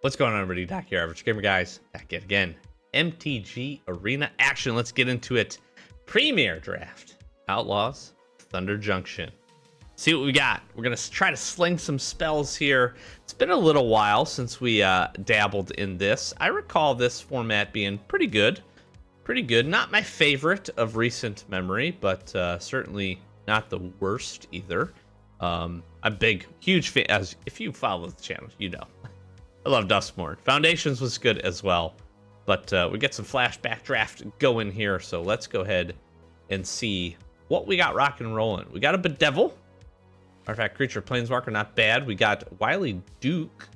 What's going on, everybody? Doc here, Average Gamer Guys. Back yet again. MTG Arena action. Let's get into it. Premier Draft. Outlaws of Thunder Junction. See what we got. We're going to try to sling some spells here. It's been a little while since we dabbled in this. I recall this format being pretty good. Pretty good. Not my favorite of recent memory, but certainly not the worst either. I'm a huge fan. As if you follow the channel, you know. I love Duskmorn. Foundations was good as well. But we get some flashback draft going here. So let's go ahead and see what we got rocking and rolling. We got a Bedevil. Artifact Creature Planeswalker, not bad. We got Wily Duke,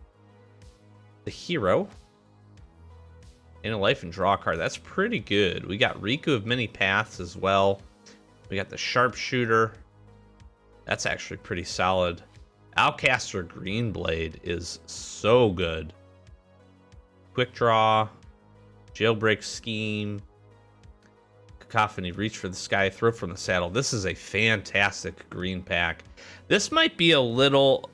the hero. In a life and draw a card. That's pretty good. We got Riku of Many Paths as well. We got the Sharpshooter. That's actually pretty solid. Outcaster Greenblade is so good. Quick Draw, Jailbreak Scheme, Cacophony, Reach for the Sky, Throw from the Saddle. This is a fantastic green pack. This might be a little...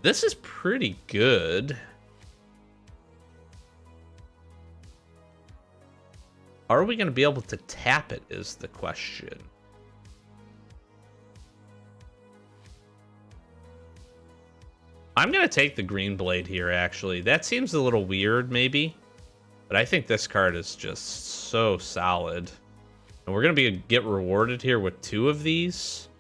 This is pretty good. Are we going to be able to tap it is the question. I'm going to take the Green Blade here, actually. That seems a little weird, maybe. But I think this card is just so solid. And we're going to get rewarded here with 2 of these.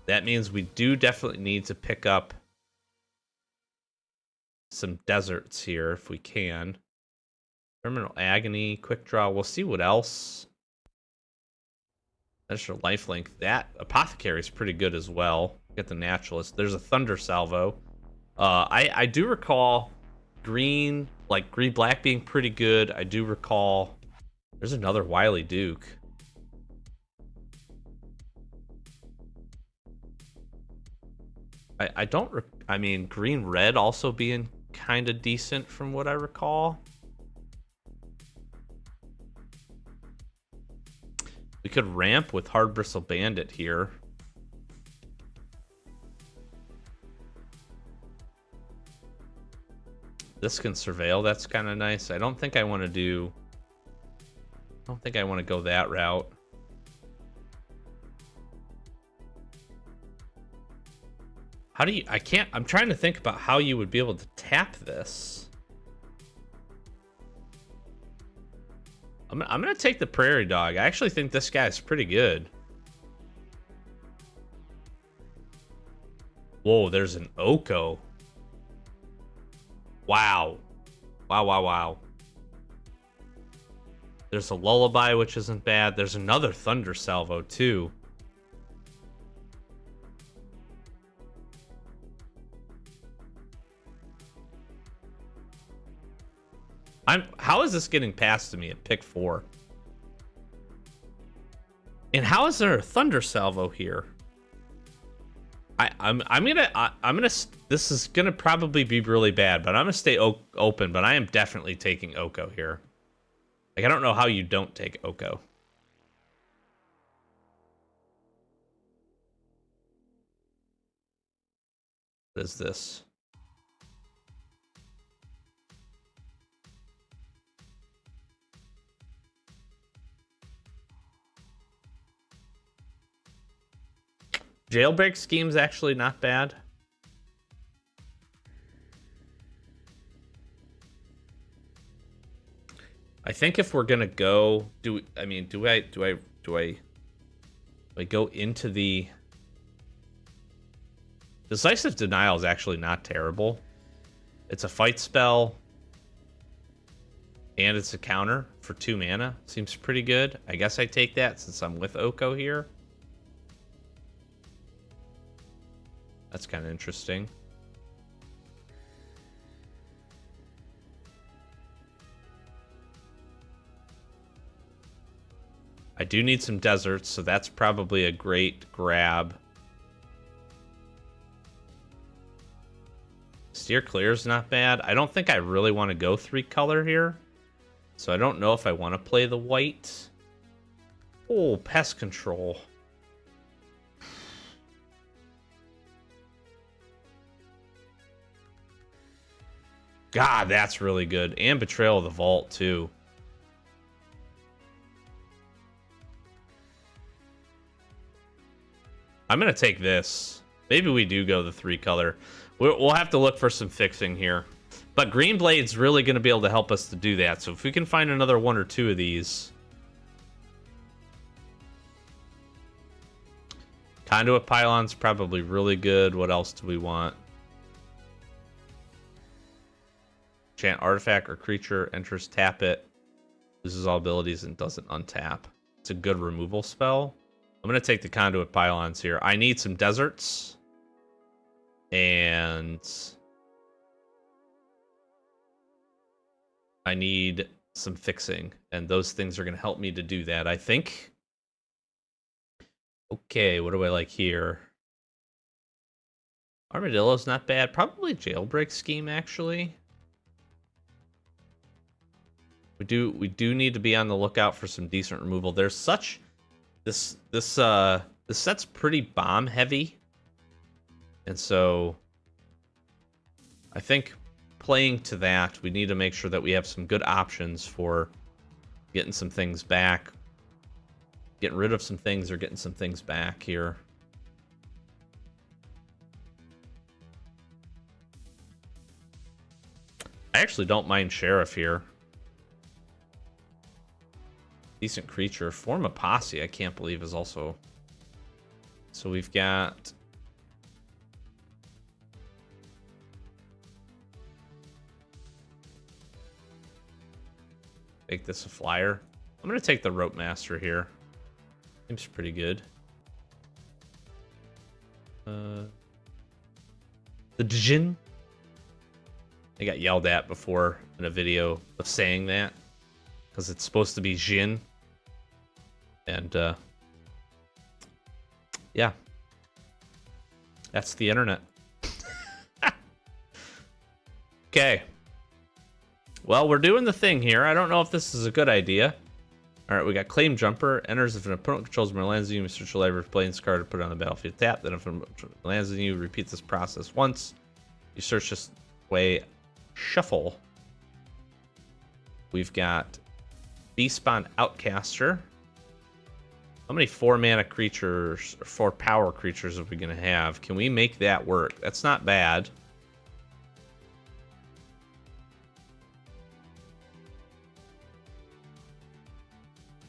That means we do definitely need to pick up some deserts here if we can. Terminal Agony, Quick Draw. We'll see what else. Extra Lifelink. That Apothecary is pretty good as well. Get the Naturalist. There's a Thunder Salvo. I do recall green black being pretty good. I do recall there's another Wily Duke. I mean green red also being kind of decent from what I recall. We could ramp with Hard Bristle Bandit here. This can Surveil. That's kind of nice. I don't think I want to go that route. How do you... I'm trying to think about how you would be able to tap this. I'm going to take the Prairie Dog. I actually think this guy's pretty good. Whoa, there's an Oko. Wow. Wow. There's a Lullaby, which isn't bad. There's another Thunder Salvo, too. How is this getting passed to me at pick 4? And how is there a Thunder Salvo here? I'm gonna this is gonna probably be really bad, but I'm gonna stay open. But I am definitely taking Oko here. Like, I don't know how you don't take Oko. What is this? Jailbreak Scheme's actually not bad. I think if we're gonna go, do I go into the... Decisive Denial is actually not terrible. It's a fight spell, and it's a counter for 2 mana. Seems pretty good. I guess I take that since I'm with Oko here. That's kind of interesting. I do need some deserts, so that's probably a great grab. Steer clear is not bad. I don't think I really want to go 3-color here. So I don't know if I want to play the white. Oh, pest control. God, that's really good. And Betrayal of the Vault, too. I'm going to take this. Maybe we do go the 3-color. We'll have to look for some fixing here. But Green Blade's really going to be able to help us to do that. So if we can find another 1 or 2 of these. Conduit Pylon's probably really good. What else do we want? Enchant artifact or creature, enters, tap it, loses all abilities, and doesn't untap. It's a good removal spell. I'm going to take the Conduit Pylons here. I need some deserts. And I need some fixing. And those things are going to help me to do that, I think. Okay, what do I like here? Armadillo's not bad. Probably Jailbreak Scheme, actually. We do need to be on the lookout for some decent removal. There's such this set's pretty bomb heavy. And so I think playing to that, we need to make sure that we have some good options for getting some things back. Getting rid of some things or getting some things back here. I actually don't mind Sheriff here. Decent creature. Form a Posse, I can't believe, is also... So we've got... Make this a flyer. I'm going to take the Rope Master here. Seems pretty good. The Djinn. I got yelled at before in a video of saying that. Because it's supposed to be Jin. And, yeah. That's the internet. Okay. Well, we're doing the thing here. I don't know if this is a good idea. Alright, we got Claim Jumper. Enters if an opponent controls more lands than you, Mr. Library playing this card to put it on the battlefield tap. Then if an opponent lands than you, repeat this process once. You search this way, shuffle. We've got Despawn Outcaster. How many 4-mana creatures, or 4-power creatures are we going to have? Can we make that work? That's not bad.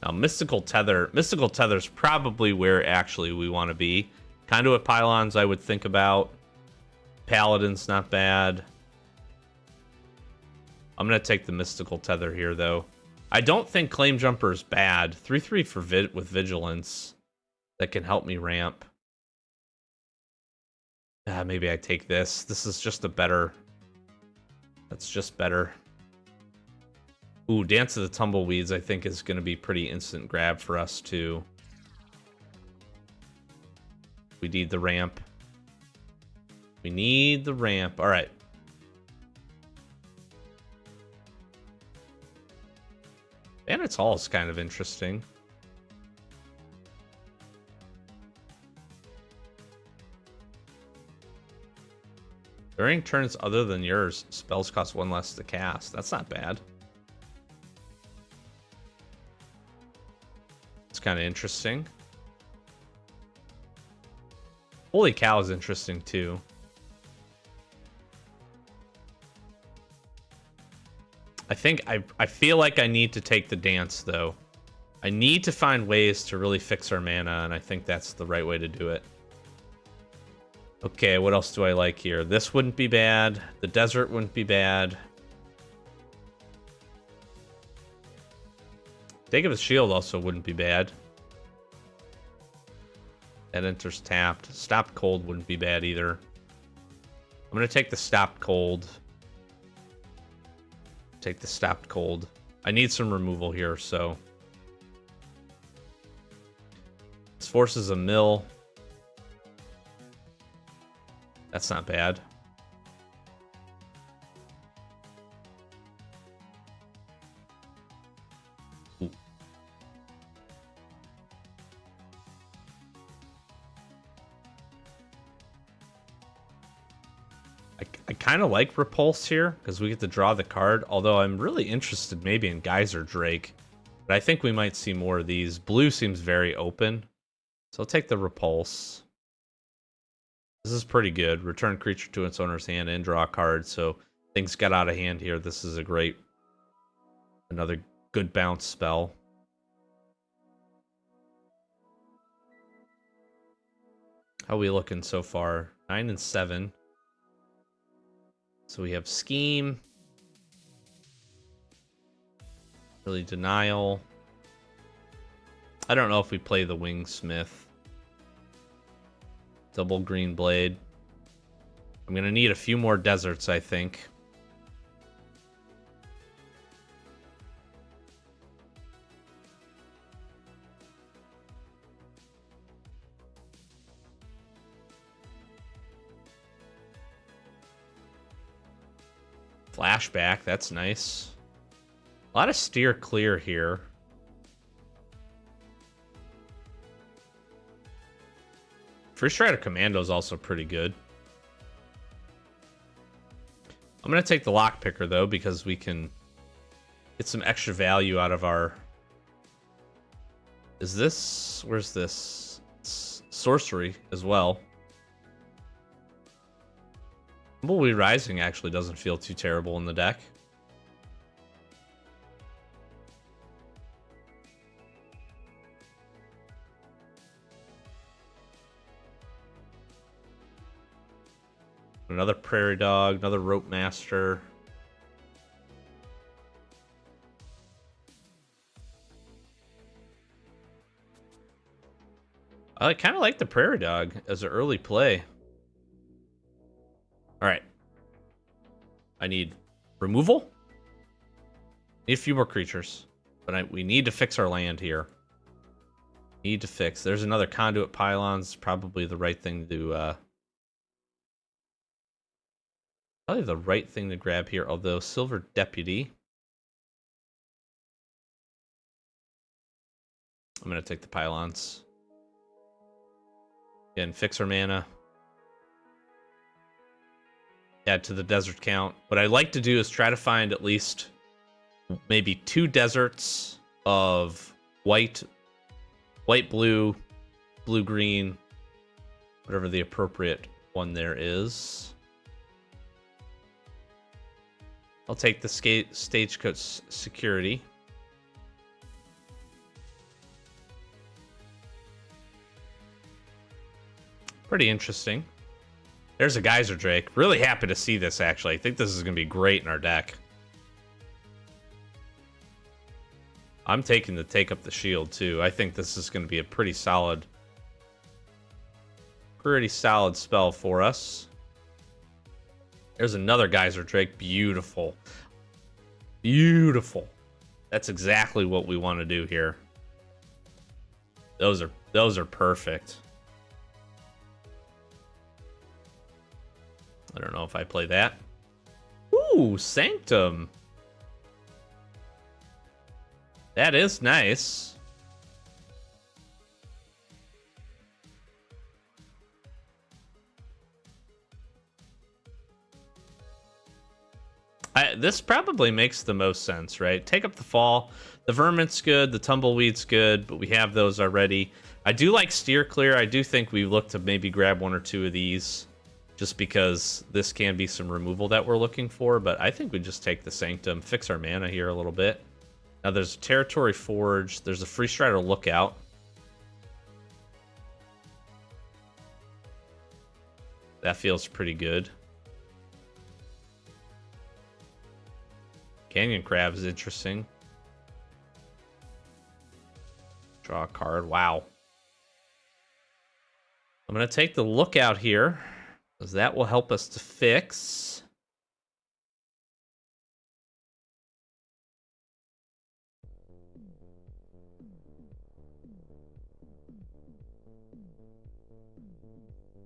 Now, Mystical Tether's probably where actually we want to be. Conduit Pylons, I would think about. Paladin's not bad. I'm going to take the Mystical Tether here, though. I don't think Claim Jumper is bad. 3/3 for with Vigilance. That can help me ramp. Maybe I take this. This is just a better... That's just better. Ooh, Dance of the Tumbleweeds, I think, is going to be pretty instant grab for us, too. We need the ramp. We need the ramp. All right. Bandit's Hall is kind of interesting. During turns other than yours, spells cost 1 less to cast. That's not bad. It's kind of interesting. Holy Cow is interesting too. I feel like I need to take the dance though. I need to find ways to really fix our mana, and I think that's the right way to do it. Okay, what else do I like here? This wouldn't be bad. The desert wouldn't be bad. Dagobah's Shield also wouldn't be bad. That enters tapped. Stopped Cold wouldn't be bad either. I'm going to take the Stopped Cold. Take the Stopped Cold. I need some removal here, so... This forces a mill. That's not bad. I kind of like Repulse here because we get to draw the card, although I'm really interested maybe in Geyser Drake. But I think we might see more of these. Blue seems very open, so I'll take the Repulse. This is pretty good. Return creature to its owner's hand and draw a card, so things got out of hand here. This is a great, another good bounce spell. How are we looking so far? 9 and 7. So we have Scheme. Really Denial. I don't know if we play the Wingsmith. Double Green Blade. I'm going to need a few more deserts, I think. Flashback, that's nice. A lot of steer clear here. Free Strider Commando is also pretty good. I'm going to take the Lockpicker, though, because we can get some extra value out of our... Is this... Where's this? It's sorcery as well. Tumbleweed Rising actually doesn't feel too terrible in the deck. Another Prairie Dog, another Rope Master. I kind of like the Prairie Dog as an early play. All right. I need removal. Need a few more creatures. But we need to fix our land here. Need to fix. There's another Conduit Pylons. Probably the right thing to... Probably the right thing to grab here. Although Silver Deputy... I'm going to take the Pylons. Again, fix our mana. Add to the desert count. What I like to do is try to find at least maybe 2 deserts of white, blue, blue-green, whatever the appropriate one there is. I'll take the Stagecoach Security. Pretty interesting. There's a Geyser Drake. Really happy to see this, actually. I think this is going to be great in our deck. I'm taking the Take Up the Shield, too. I think this is going to be a pretty solid spell for us. There's another Geyser Drake. Beautiful. Beautiful. That's exactly what we want to do here. Those are perfect. I don't know if I play that. Ooh, Sanctum. That is nice. This probably makes the most sense, right? Take Up the Fall. The Vermin's good. The Tumbleweed's good, but we have those already. I do like Steer Clear. I do think we look to maybe grab 1 or 2 of these, just because this can be some removal that we're looking for. But I think we just take the Sanctum, fix our mana here a little bit. Now there's a Territory Forge. There's a Free Strider Lookout. That feels pretty good. Canyon Crab is interesting. Draw a card. Wow. I'm going to take the Lookout here, because that will help us to fix.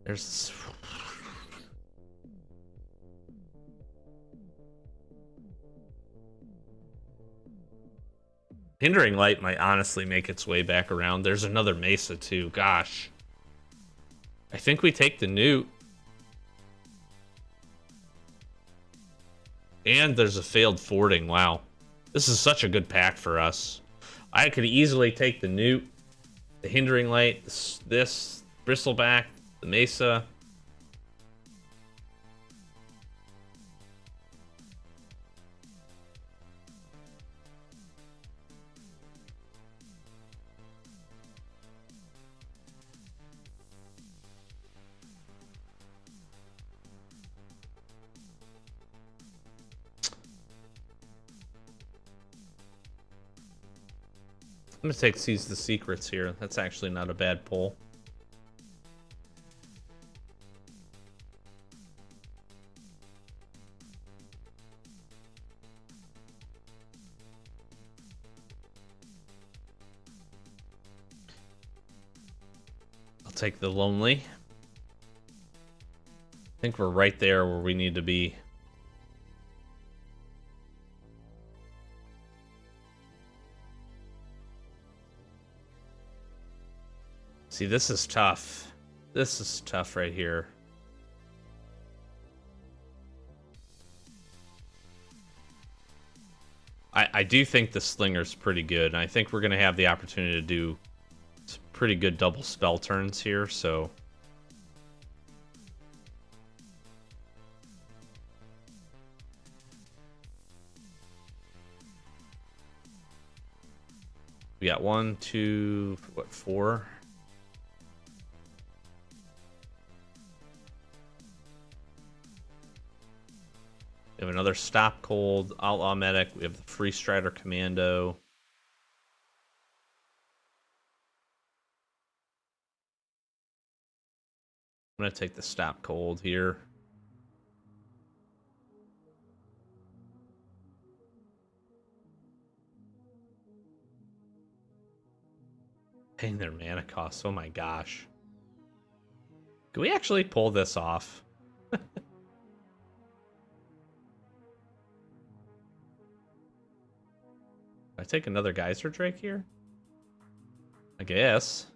There's... Hindering Light might honestly make its way back around. There's another Mesa too. Gosh. I think we take the Newt. And there's a failed forwarding. Wow. This is such a good pack for us. I could easily take the Newt, the Hindering Light, this Bristleback, the Mesa. I'm gonna take Seize the Secrets here. That's actually not a bad pull. I'll take the Lonely. I think we're right there where we need to be. See, this is tough. This is tough right here. I do think the Slinger's pretty good, and I think we're going to have the opportunity to do some pretty good double spell turns here, so... We got 1, 2, what, 4? We have another Stop Cold, Outlaw Medic. We have the Free Strider Commando. I'm going to take the Stop Cold here. Paying their mana costs. Oh my gosh. Can we actually pull this off? I take another Geyser Drake here? I guess.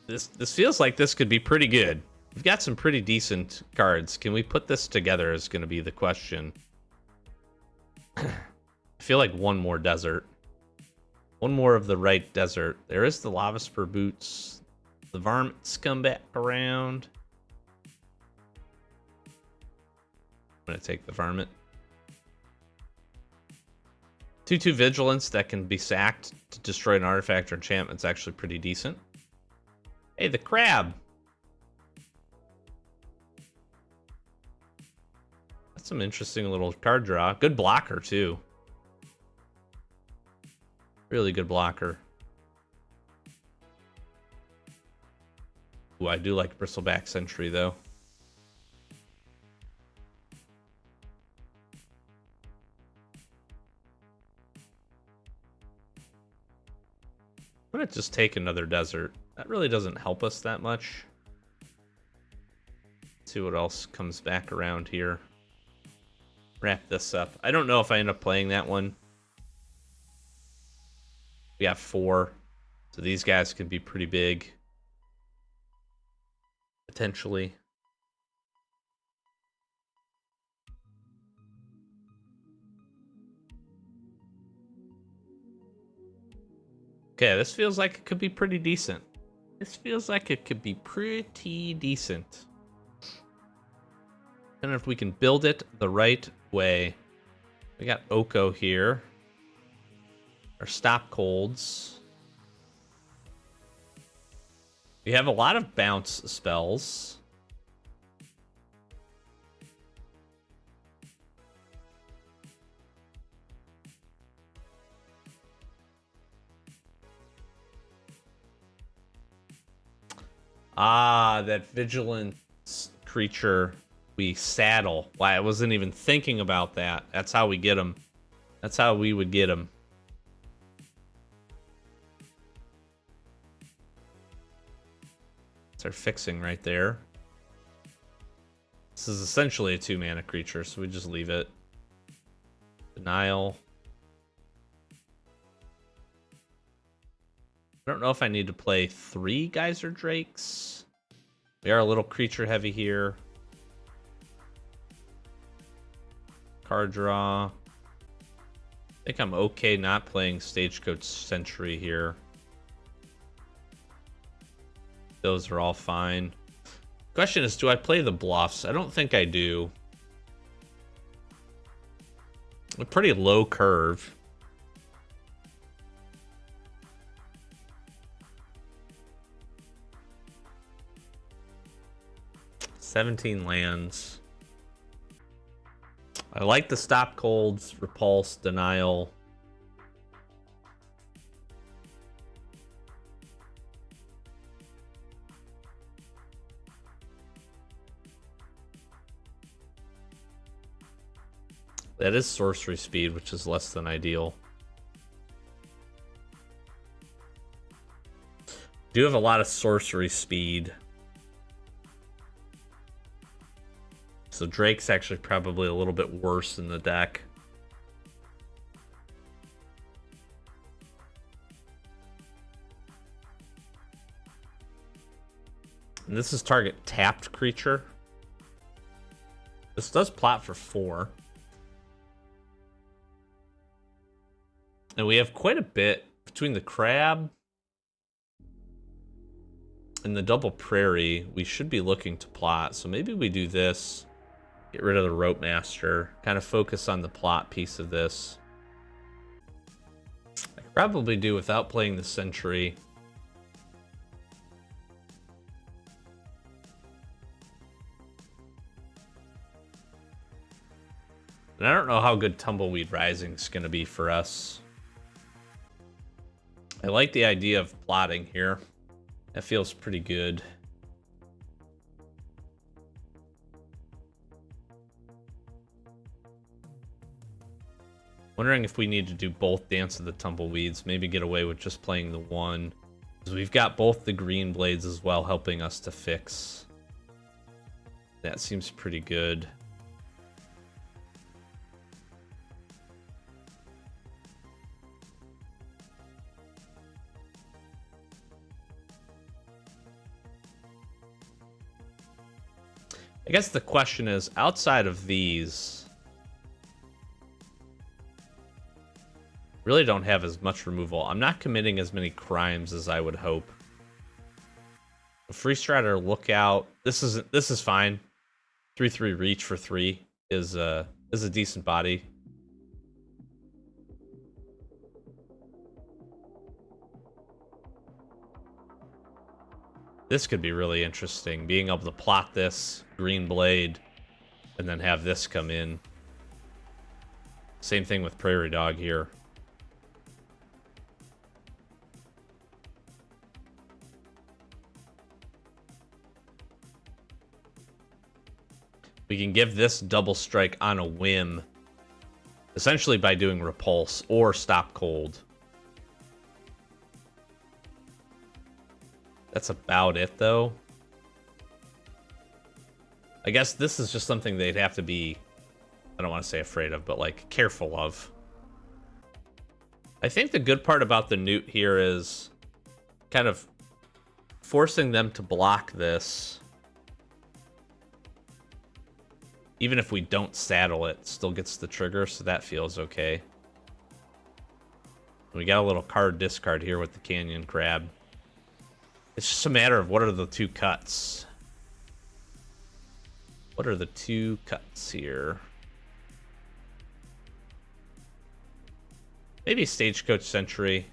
This feels like this could be pretty good. We've got some pretty decent cards. Can we put this together is going to be the question. I feel like one more desert. One more of the right desert. There is the Lava Spur Boots. The Varmints come back around. I'm going to take the Varmint. 2/2 Vigilance that can be sacked to destroy an artifact or enchantment is actually pretty decent. Hey, the Crab! That's some interesting little card draw. Good blocker, too. Really good blocker. Ooh, I do like Bristleback Sentry, though. I'm gonna just take another desert. That really doesn't help us that much. Let's see what else comes back around here. Wrap this up. I don't know if I end up playing that one. We have 4. So these guys could be pretty big. Potentially. Okay, this feels like it could be pretty decent. This feels like it could be pretty decent. And if we can build it the right way. We got Oko here. Our Stop Colds. We have a lot of bounce spells. Ah, that vigilance creature we saddle. Why, I wasn't even thinking about that. That's how we get him. That's how we would get him. That's our fixing right there. This is essentially a 2-mana creature, so we just leave it. Denial. I don't know if I need to play 3 Geyser Drakes. We are a little creature heavy here. Card draw. I think I'm okay not playing Stagecoach Sentry here. Those are all fine. Question is, do I play the bluffs? I don't think I do. A pretty low curve. $17 lands. I like the stop colds, repulse, denial. That is sorcery speed, which is less than ideal. Do have a lot of sorcery speed. So Drake's actually probably a little bit worse in the deck. And this is target tapped creature. This does plot for 4. And we have quite a bit between the crab and the double prairie. We should be looking to plot. So maybe we do this. Get rid of the Rope Master. Kind of focus on the plot piece of this. I could probably do without playing the Sentry. And I don't know how good Tumbleweed Rising is going to be for us. I like the idea of plotting here. That feels pretty good. Wondering if we need to do both Dance of the Tumbleweeds. Maybe get away with just playing the one. Because we've got both the green blades as well, helping us to fix. That seems pretty good. I guess the question is, outside of these, really don't have as much removal. I'm not committing as many crimes as I would hope. A Free Strider Lookout. This is fine. 3/3 reach for 3 is a decent body. This could be really interesting, being able to plot this green blade and then have this come in. Same thing with Prairie Dog here. We can give this double strike on a whim, essentially by doing Repulse or Stop Cold. That's about it, though. I guess this is just something they'd have to be, I don't want to say afraid of, but like careful of. I think the good part about the Newt here is kind of forcing them to block this. Even if we don't saddle it, still gets the trigger, so that feels okay. We got a little card discard here with the Canyon Crab. It's just a matter of what are the two cuts. What are the two cuts here? Maybe Stagecoach Sentry.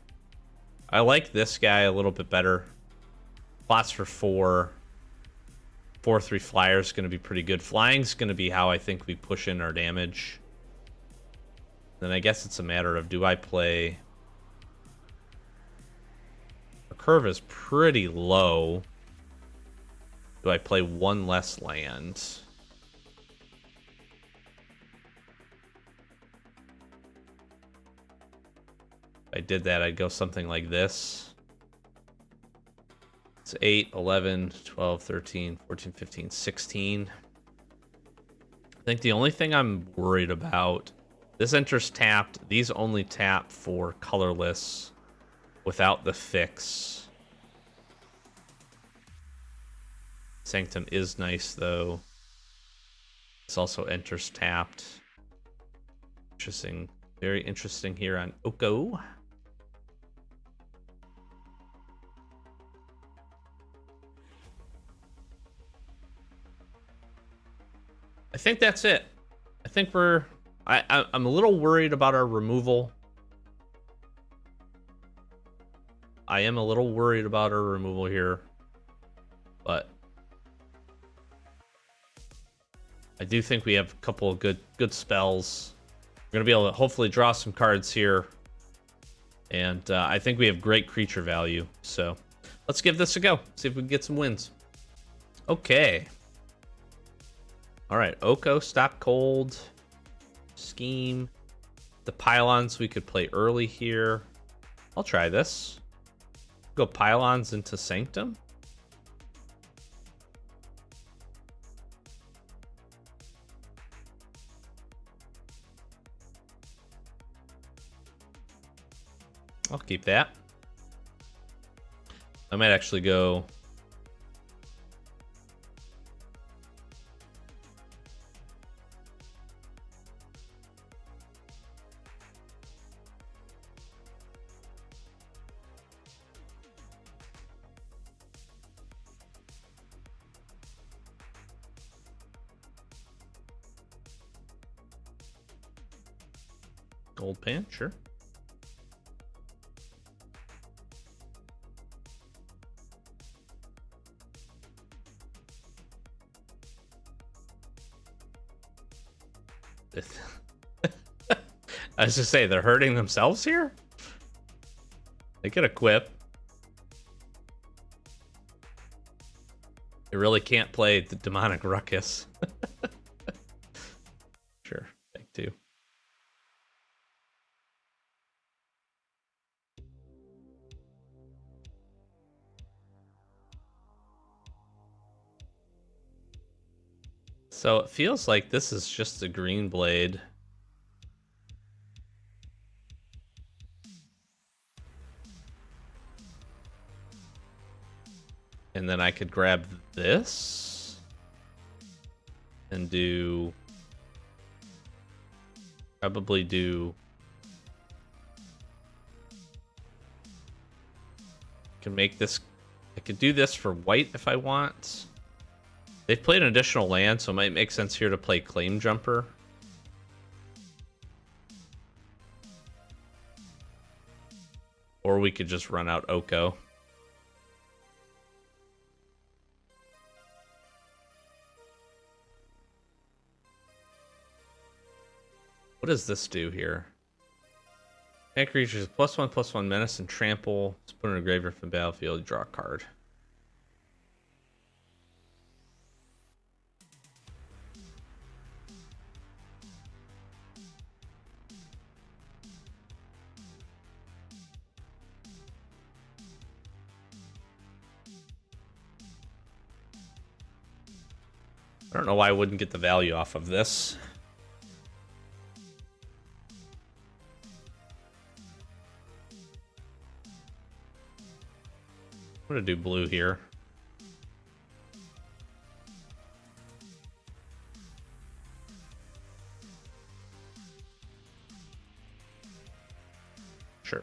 I like this guy a little bit better. Plots for 4. 4/3 flyer is going to be pretty good. Flying's going to be how I think we push in our damage. Then I guess it's a matter of, do I play... The curve is pretty low. Do I play one less land? If I did that, I'd go something like this. It's 8, 11, 12, 13, 14, 15, 16. I think the only thing I'm worried about, this enters tapped. These only tap for colorless without the fix. Sanctum is nice, though. This also enters tapped. Interesting. Very interesting here on Oko. I think that's it. I think I'm a little worried about our removal. I am a little worried about our removal here, but I do think we have a couple of good spells. We're gonna be able to hopefully draw some cards here, and I think we have great creature value. So let's give this a go. See if we can get some wins. Okay. All right, Oko, Stop Cold, Scheme. The pylons we could play early here. I'll try this. Go pylons into Sanctum. I'll keep that. I might actually go Gold Pan, sure. I was just say they're hurting themselves here. They could equip. They really can't play the Demonic Ruckus. Sure, take two. So it feels like this is just a green blade. And then I could grab this and probably do, can make this, I could do this for white if I want. They've played an additional land, so it might make sense here to play Claim Jumper. Or we could just run out Oko. What does this do here? Make creatures +1/+1 menace and trample. Let's put in a graveyard from the battlefield. You draw a card. I don't know why I wouldn't get the value off of this. I'm gonna do blue here. Sure.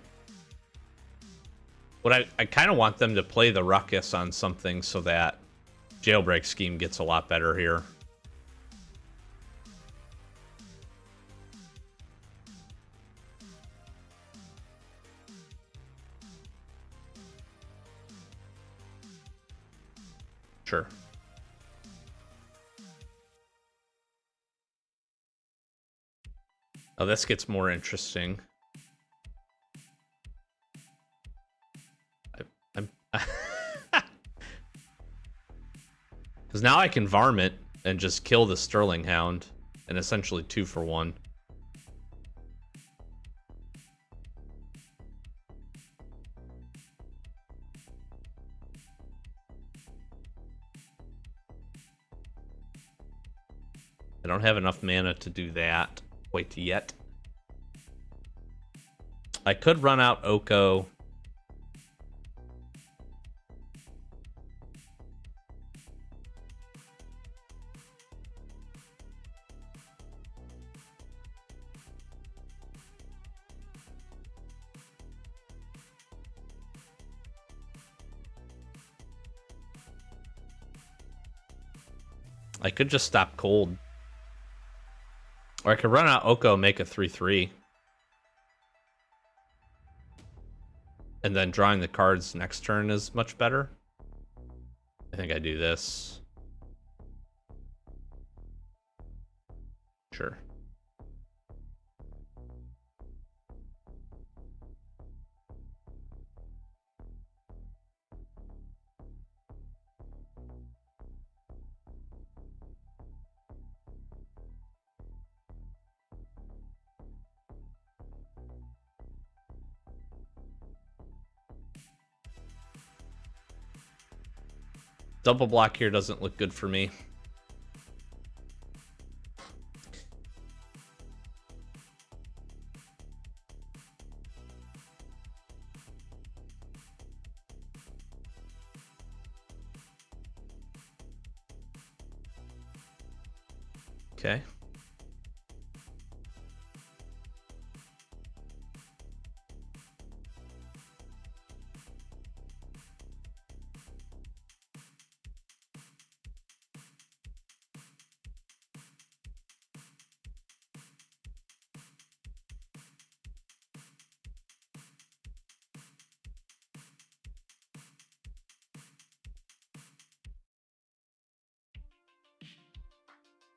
What I kind of want them to play the Ruckus on something so that Jailbreak Scheme gets a lot better here. Sure. Oh, this gets more interesting. Because now I can Varmint and just kill the Sterling Hound, and essentially 2 for 1. I don't have enough mana to do that quite yet. I could run out Oko. I could just stop cold. Or I could run out Oko, make a 3/3. And then drawing the cards next turn is much better. I think I do this. Sure. Double block here doesn't look good for me. Okay.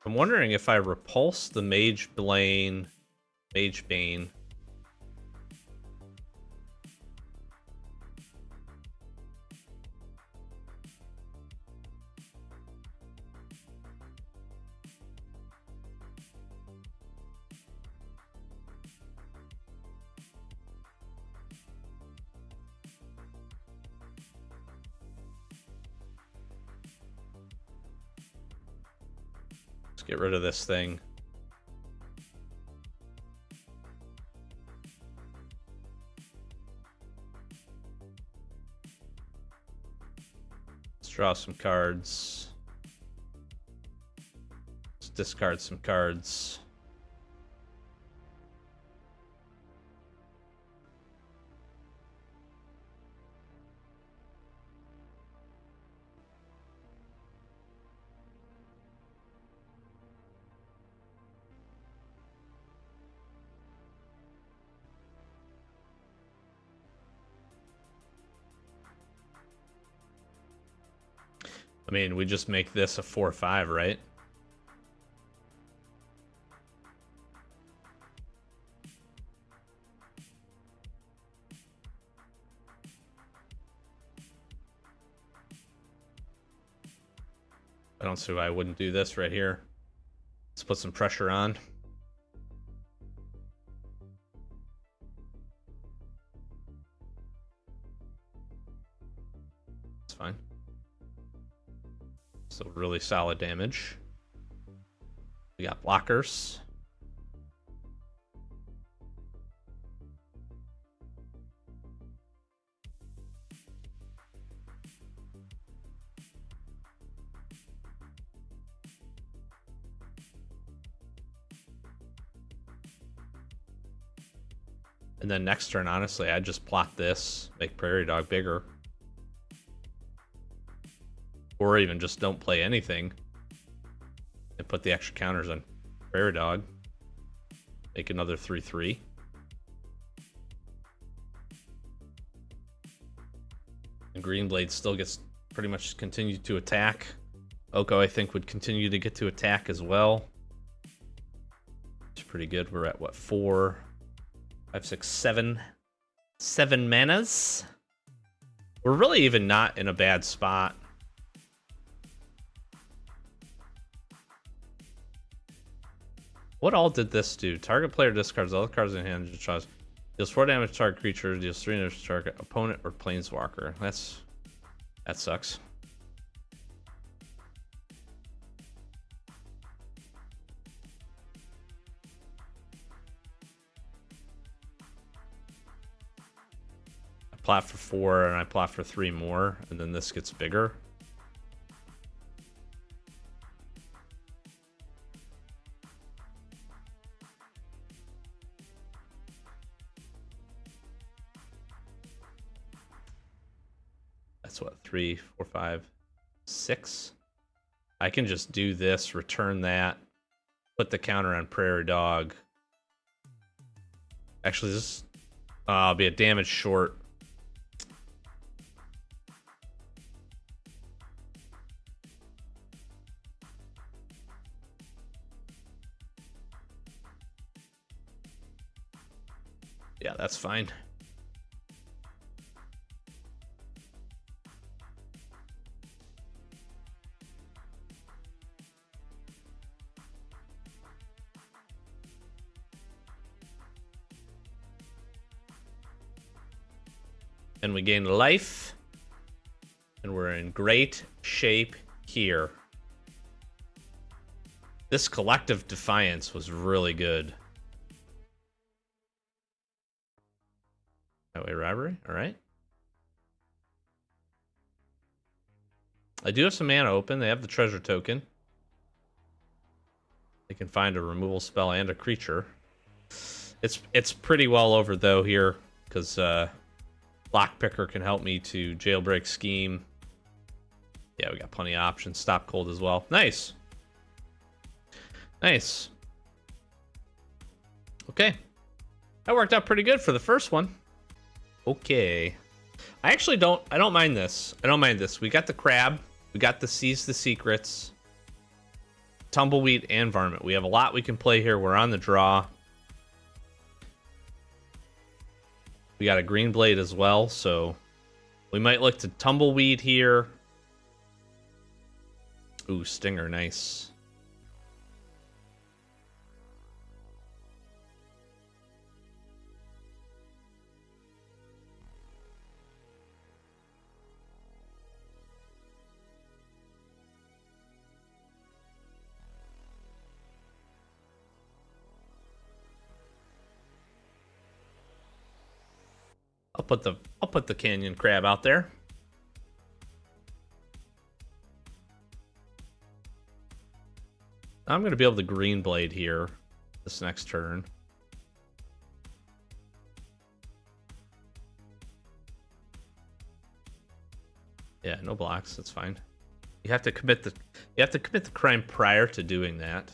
I'm wondering if I repulse the Mage Bane. Let's get rid of this thing. Let's draw some cards. Let's discard some cards. I mean, we just make this a 4/5, right? I don't see why I wouldn't do this right here. Let's put some pressure on. It's fine. So really solid damage. We got blockers. And then next turn, honestly, I just plot this, make Prairie Dog bigger. Or even just don't play anything and put the extra counters on Prairie Dog. Make another 3/3. And Greenblade still gets pretty much continued to attack. Oko, I think, would continue to get to attack as well. It's pretty good. We're at what, 4, 5, 6, 7. 7 manas. We're really even not in a bad spot. What all did this do? Target player discards all the cards in hand. Just deals 4 damage to target creature. Deals 3 damage to target opponent or planeswalker. That sucks. I plot for 4 and I plot for 3 more, and then this gets bigger. That's what, 3, 4, 5, 6. I can just do this, return that, put the counter on Prairie Dog. Actually, this I'll be a damage short. Yeah, that's fine. And we gain life. And we're in great shape here. This collective defiance was really good. Highway robbery, all right. I do have some mana open. They have the treasure token. They can find a removal spell and a creature. It's pretty well over though here, because Lockpicker can help me to jailbreak scheme. Yeah, we got plenty of options. Stop cold as well. Nice. Nice. Okay. That worked out pretty good for the first one. Okay. I don't mind this. I don't mind this. We got the crab. We got the seize the secrets. Tumbleweed and varmint. We have a lot we can play here. We're on the draw. We got a green blade as well, so we might look to tumbleweed here. Ooh, stinger, nice. I'll put the canyon crab out there. I'm gonna be able to green blade here this next turn. Yeah, no blocks, that's fine. You have to commit the crime prior to doing that.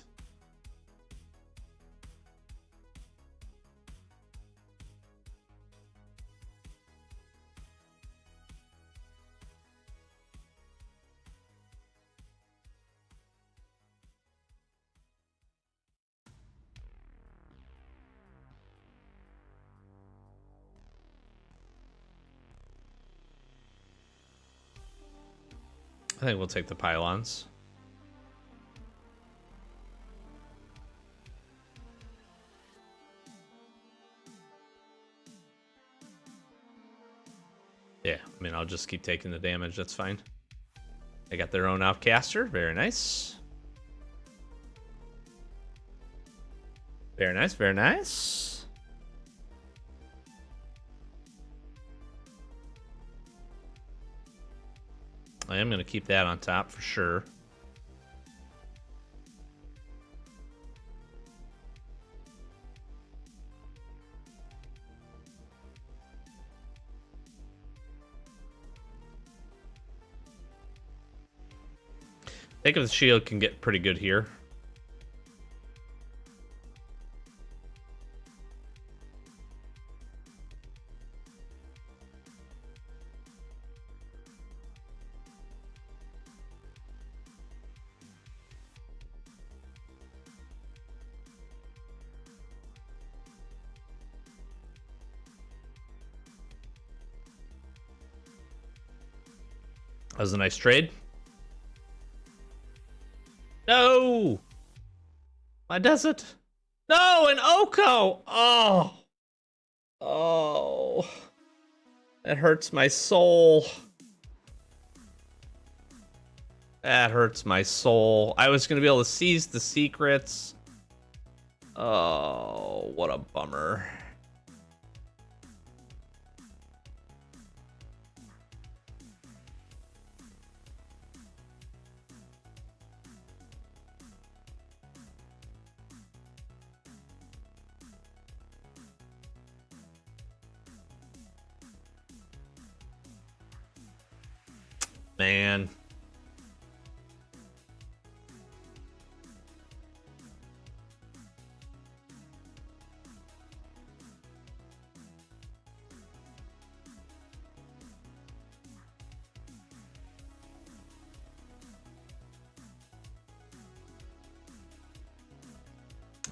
I think we'll take the pylons. Yeah, I mean, I'll just keep taking the damage. That's fine. They got their own outcaster. Very nice. Very nice, very nice. I am going to keep that on top for sure. I think if the shield can get pretty good here. That was a nice trade. No! Why does it? No, an Oko! Oh! Oh. That hurts my soul. That hurts my soul. I was gonna be able to seize the secrets. Oh, what a bummer. Man.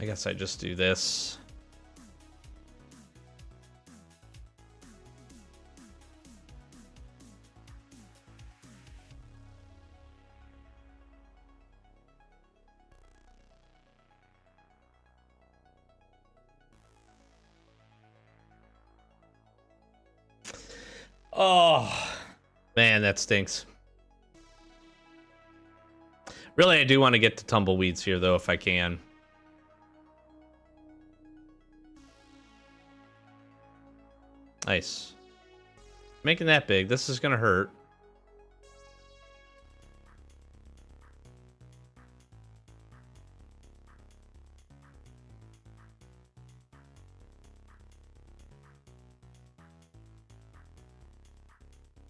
I guess I just do this. Oh, man, that stinks. Really, I do want to get to tumbleweeds here, though, if I can. Nice. Making that big. This is going to hurt.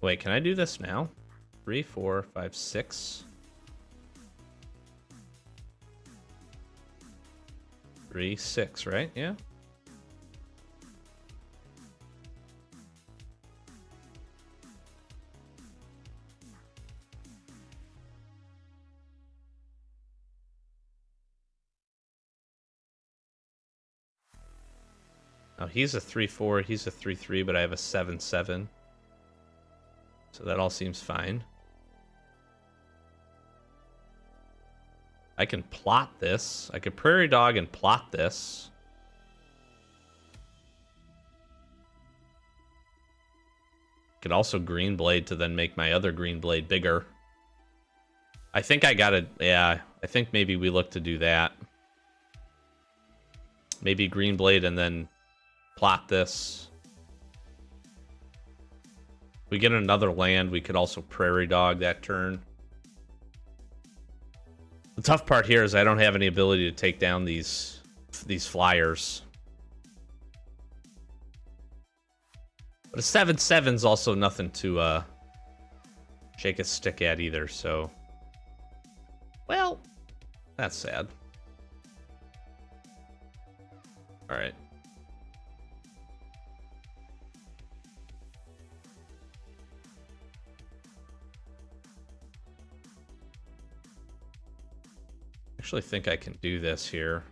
Wait, can I do this now? 3, 4, 5, 6. 3, 6, right? Yeah. Oh, he's a 3-4, he's a 3-3, but I have a 7-7. So that all seems fine. I can plot this. I could prairie dog and plot this. Could also green blade to then make my other green blade bigger. I think I gotta, yeah, I think maybe we look to do that. Maybe green blade and then plot this. We get another land, we could also prairie dog that turn. The tough part here is I don't have any ability to take down these flyers. But a 7-7's also nothing to shake a stick at either, so... Well, that's sad. Alright. Actually think I can do this here.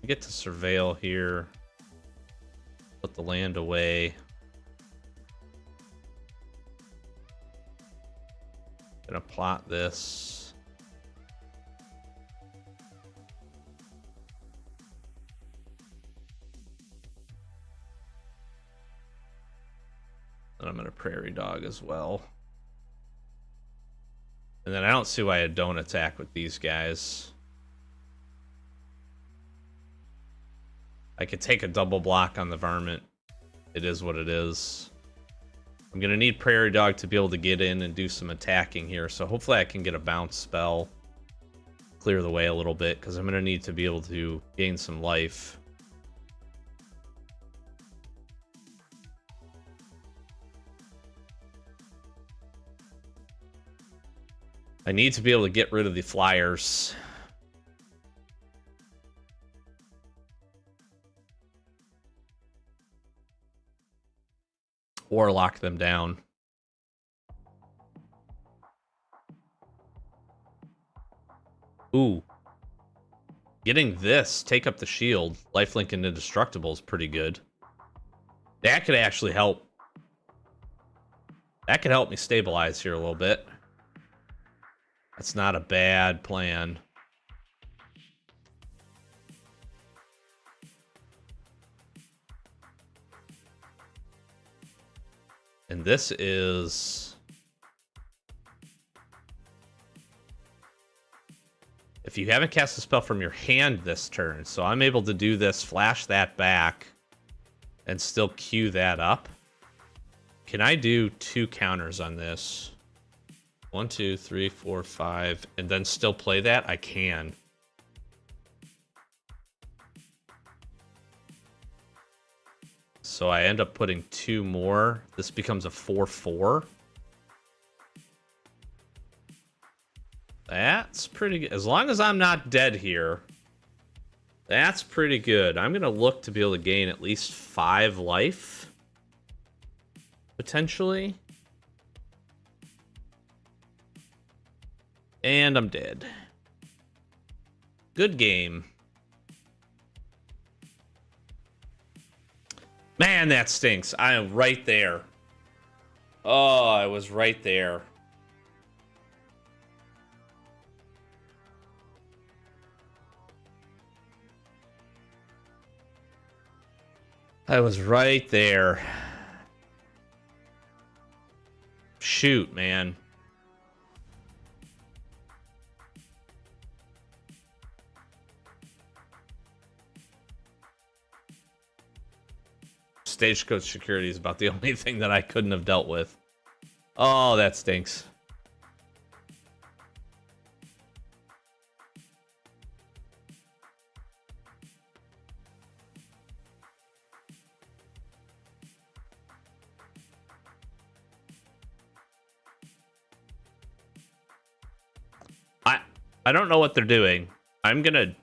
Get to surveil here. Put the land away. Gonna plot this. And I'm gonna prairie dog as well. And then I don't see why I don't attack with these guys. I could take a double block on the varmint. It is what it is. I'm going to need prairie dog to be able to get in and do some attacking here. So hopefully I can get a bounce spell. Clear the way a little bit, because I'm going to need to be able to gain some life. I need to be able to get rid of the flyers. Or lock them down. Ooh. Getting this, take up the shield, lifelink and indestructible is pretty good. That could actually help. That could help me stabilize here a little bit. That's not a bad plan. And this is... If you haven't cast a spell from your hand this turn, so I'm able to do this, flash that back, and still queue that up. Can I do 2 counters on this? 1, 2, 3, 4, 5, and then still play that? I can. So I end up putting 2 more. This becomes a 4-4. That's pretty good. As long as I'm not dead here, that's pretty good. I'm going to look to be able to gain at least 5 life. Potentially. And I'm dead. Good game. Man, that stinks. I am right there. Oh, I was right there. I was right there. Shoot, man. Stagecoach security is about the only thing that I couldn't have dealt with. Oh, that stinks. I don't know what they're doing. I'm gonna...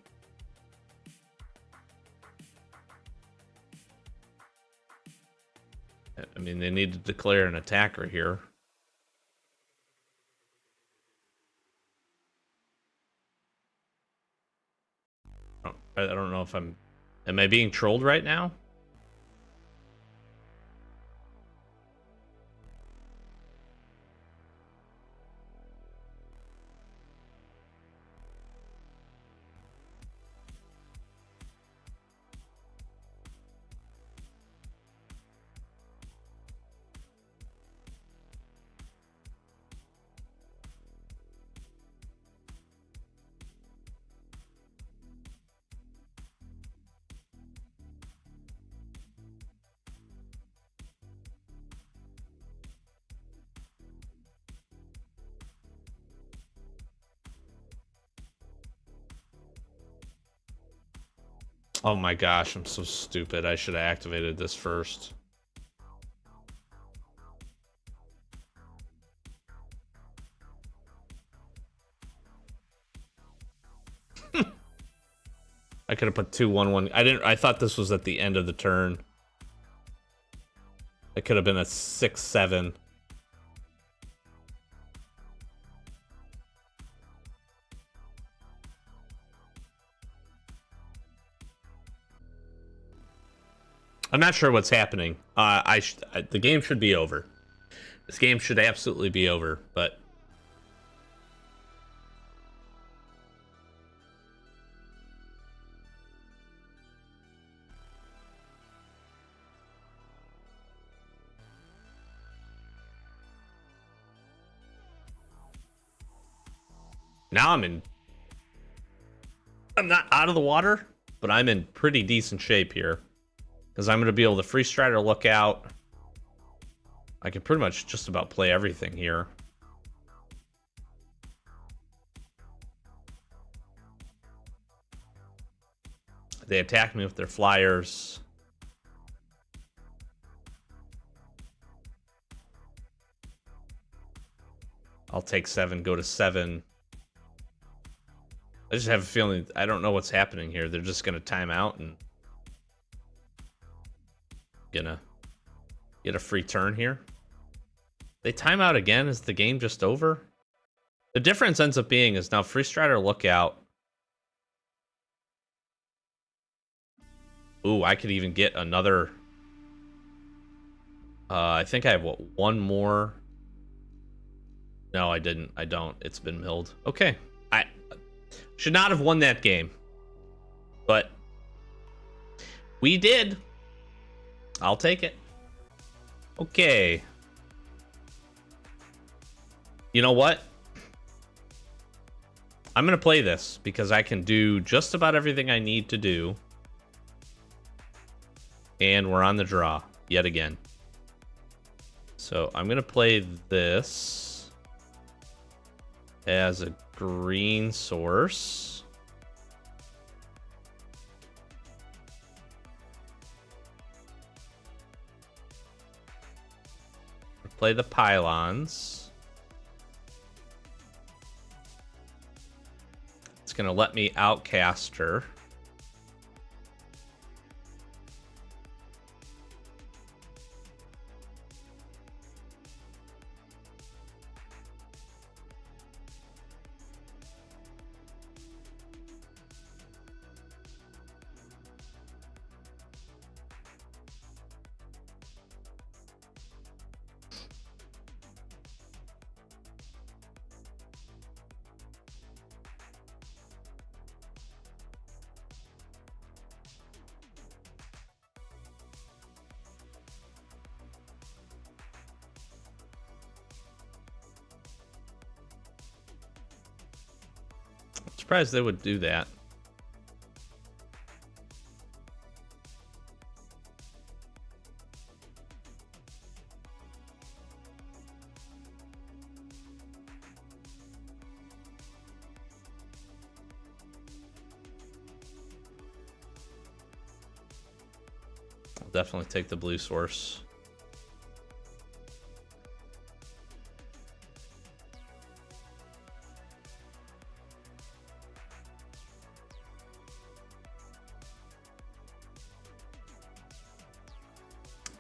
I mean, they need to declare an attacker here. I don't know if I'm... Am I being trolled right now? Oh my gosh, I'm so stupid. I should have activated this first. I could have put 2/1/1. I thought this was at the end of the turn. It could have been a 6/7. I'm not sure what's happening. The game should be over. This game should absolutely be over, but... Now I'm not out of the water, but I'm in pretty decent shape here. Because I'm going to be able to Free Strider Lookout. I can pretty much just about play everything here. They attack me with their flyers. I'll take 7, go to 7. I just have a feeling, I don't know what's happening here. They're just going to time out and gonna get a free turn here. They time out again. Is the game just over? The difference ends up being is now Free Strider Lookout. Ooh, I could even get another. I think I have one more. No, I didn't. I don't. It's been milled. Okay. I should not have won that game. But we did. I'll take it. Okay. You know what? I'm going to play this because I can do just about everything I need to do. And we're on the draw yet again. So I'm going to play this as a green source. Play the pylons. It's going to let me outcast her. Surprised they would do that. I'll definitely take the blue source.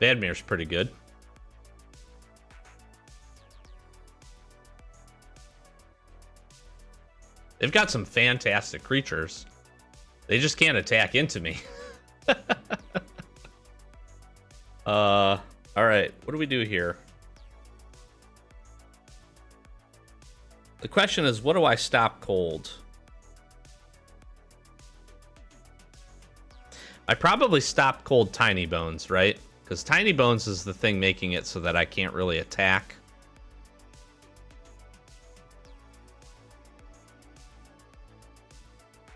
Vadmir's pretty good. They've got some fantastic creatures. They just can't attack into me. All right, what do we do here? The question is, what do I stop cold? I probably stop cold Tiny Bones, right? Because Tiny Bones is the thing making it so that I can't really attack.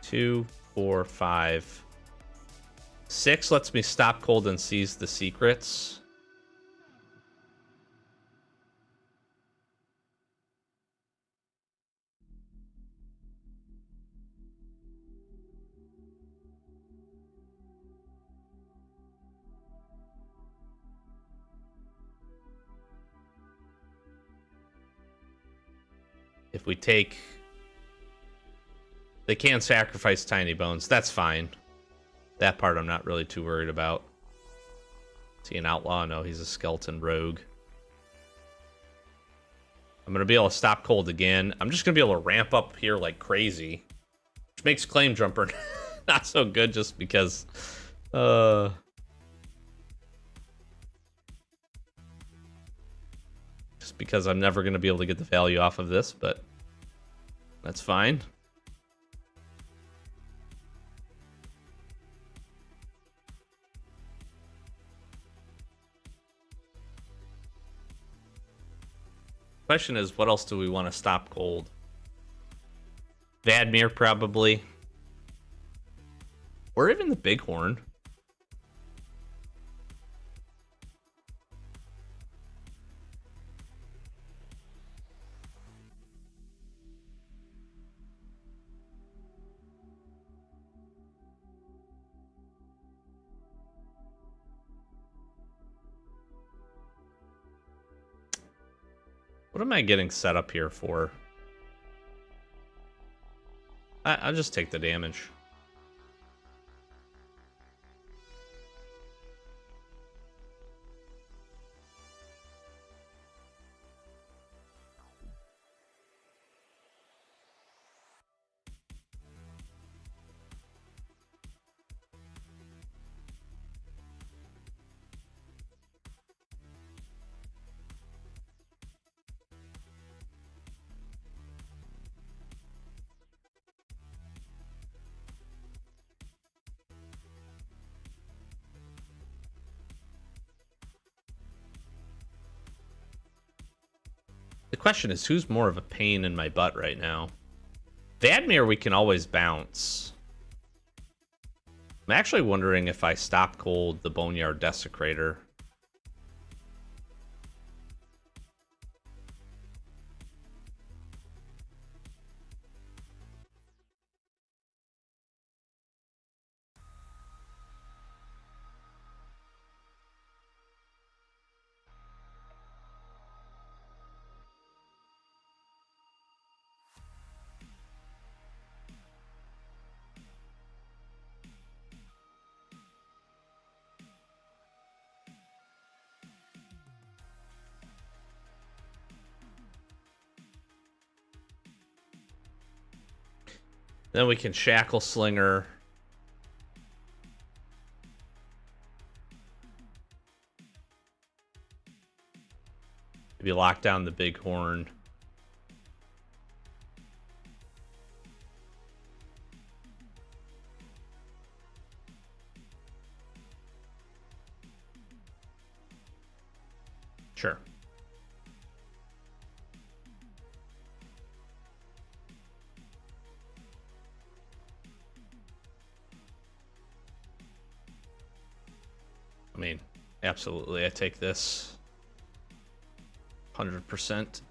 Two, 4, 5, 6 lets me stop cold and seize the secrets. If we take... They can sacrifice Tiny Bones. That's fine. That part I'm not really too worried about. Is he an outlaw? No, he's a skeleton rogue. I'm going to be able to stop cold again. I'm just going to be able to ramp up here like crazy. Which makes Claim Jumper not so good just because... Just because I'm never going to be able to get the value off of this, but that's fine. Question is, what else do we want to stop cold? Vadmir, probably. Or even the Bighorn. What am I getting set up here for? I'll just take the damage. The question is, who's more of a pain in my butt right now? Vadmir we can always bounce. I'm actually wondering if I stop cold the Boneyard Desecrator. Then we can Shackle Slinger. Maybe lock down the Bighorn. Sure. mean, absolutely, I take this 100%.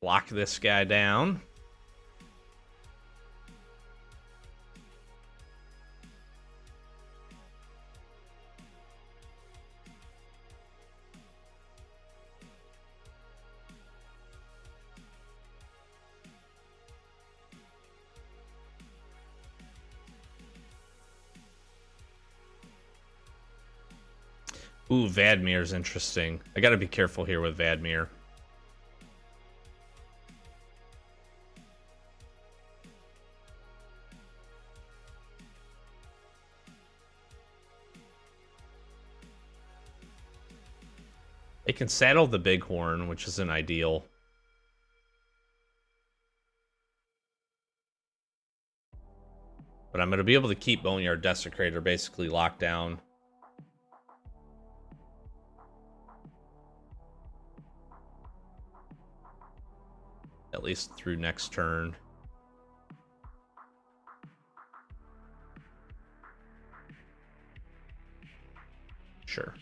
Lock this guy down. Ooh, Vadmir's interesting. I gotta be careful here with Vadmir. It can saddle the Bighorn, which isn't ideal. But I'm going to be able to keep Boneyard Desecrator basically locked down. At least through next turn. Sure.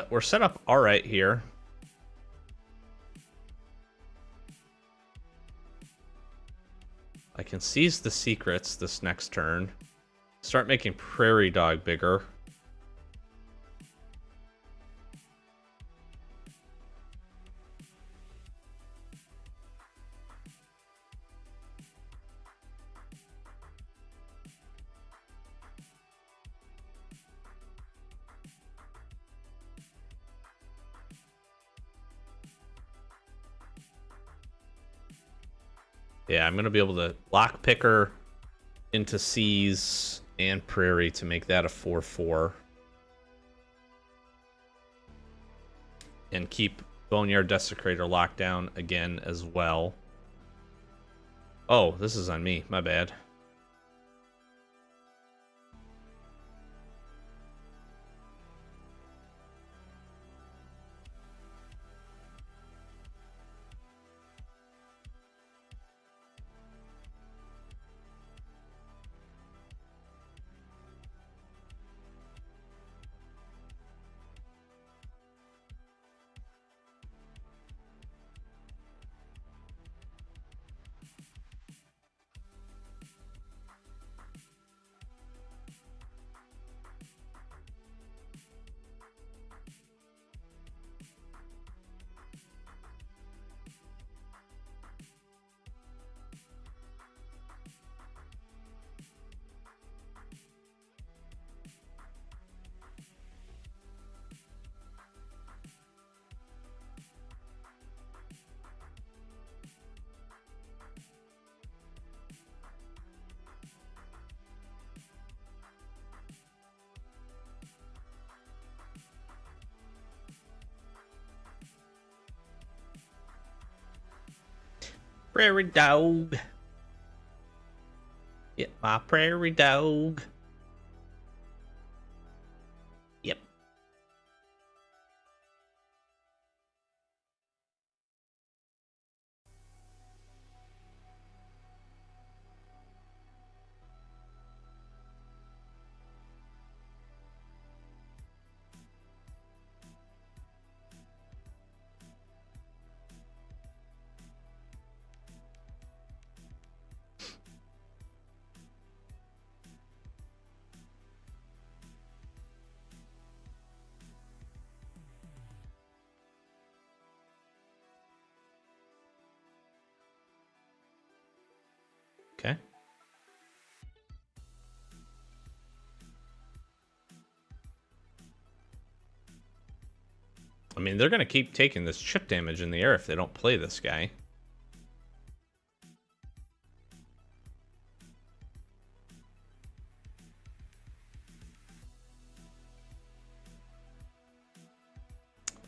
We're set up all right here. I can seize the secrets this next turn. Start making Prairie Dog bigger. Yeah, I'm going to be able to lock Picker into Seize and Prairie to make that a 4/4. And keep Boneyard Desecrator locked down again as well. Oh, this is on me. My bad. Prairie Dog. Yep, my Prairie Dog. Yep. I mean, they're going to keep taking this chip damage in the air if they don't play this guy.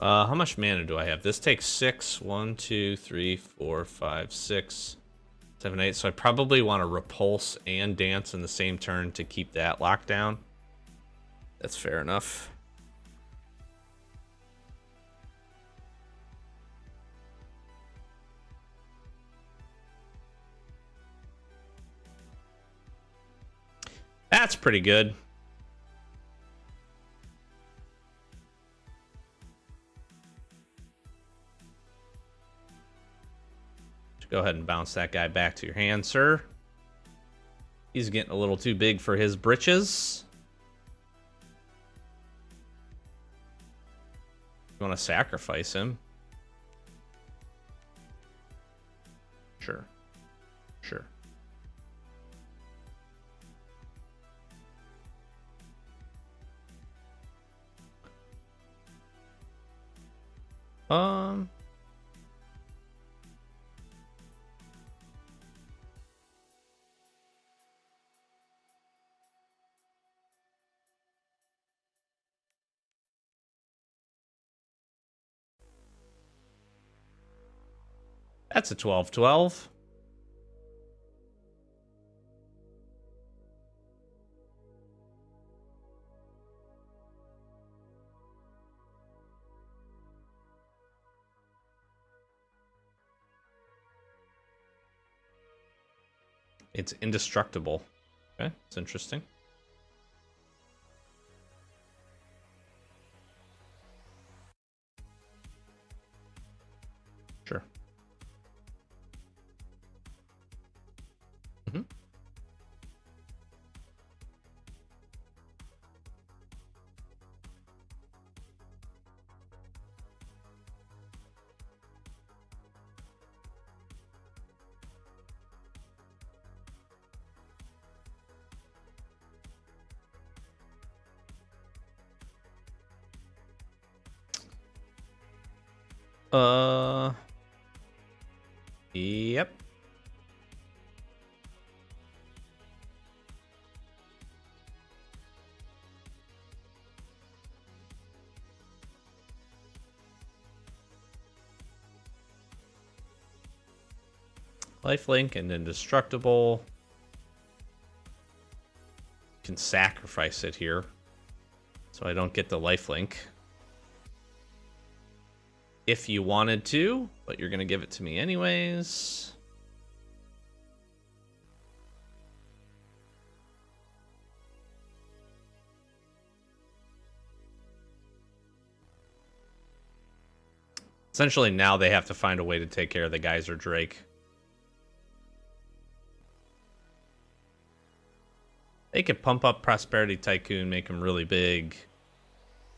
How much mana do I have? This takes 6. 1, 2, 3, 4, 5, 6, 7, 8. So I probably want to repulse and dance in the same turn to keep that locked down. That's fair enough. That's pretty good. Go ahead and bounce that guy back to your hand, sir. He's getting a little too big for his britches. You want to sacrifice him? Sure. Sure. That's a 12/12. It's indestructible. Okay, it's interesting. Sure. Mm-hmm. Yep. Lifelink and indestructible. Can sacrifice it here, so I don't get the lifelink. If you wanted to, but you're gonna give it to me anyways. Essentially, now they have to find a way to take care of the Geyser Drake. They could pump up Prosperity Tycoon, make him really big.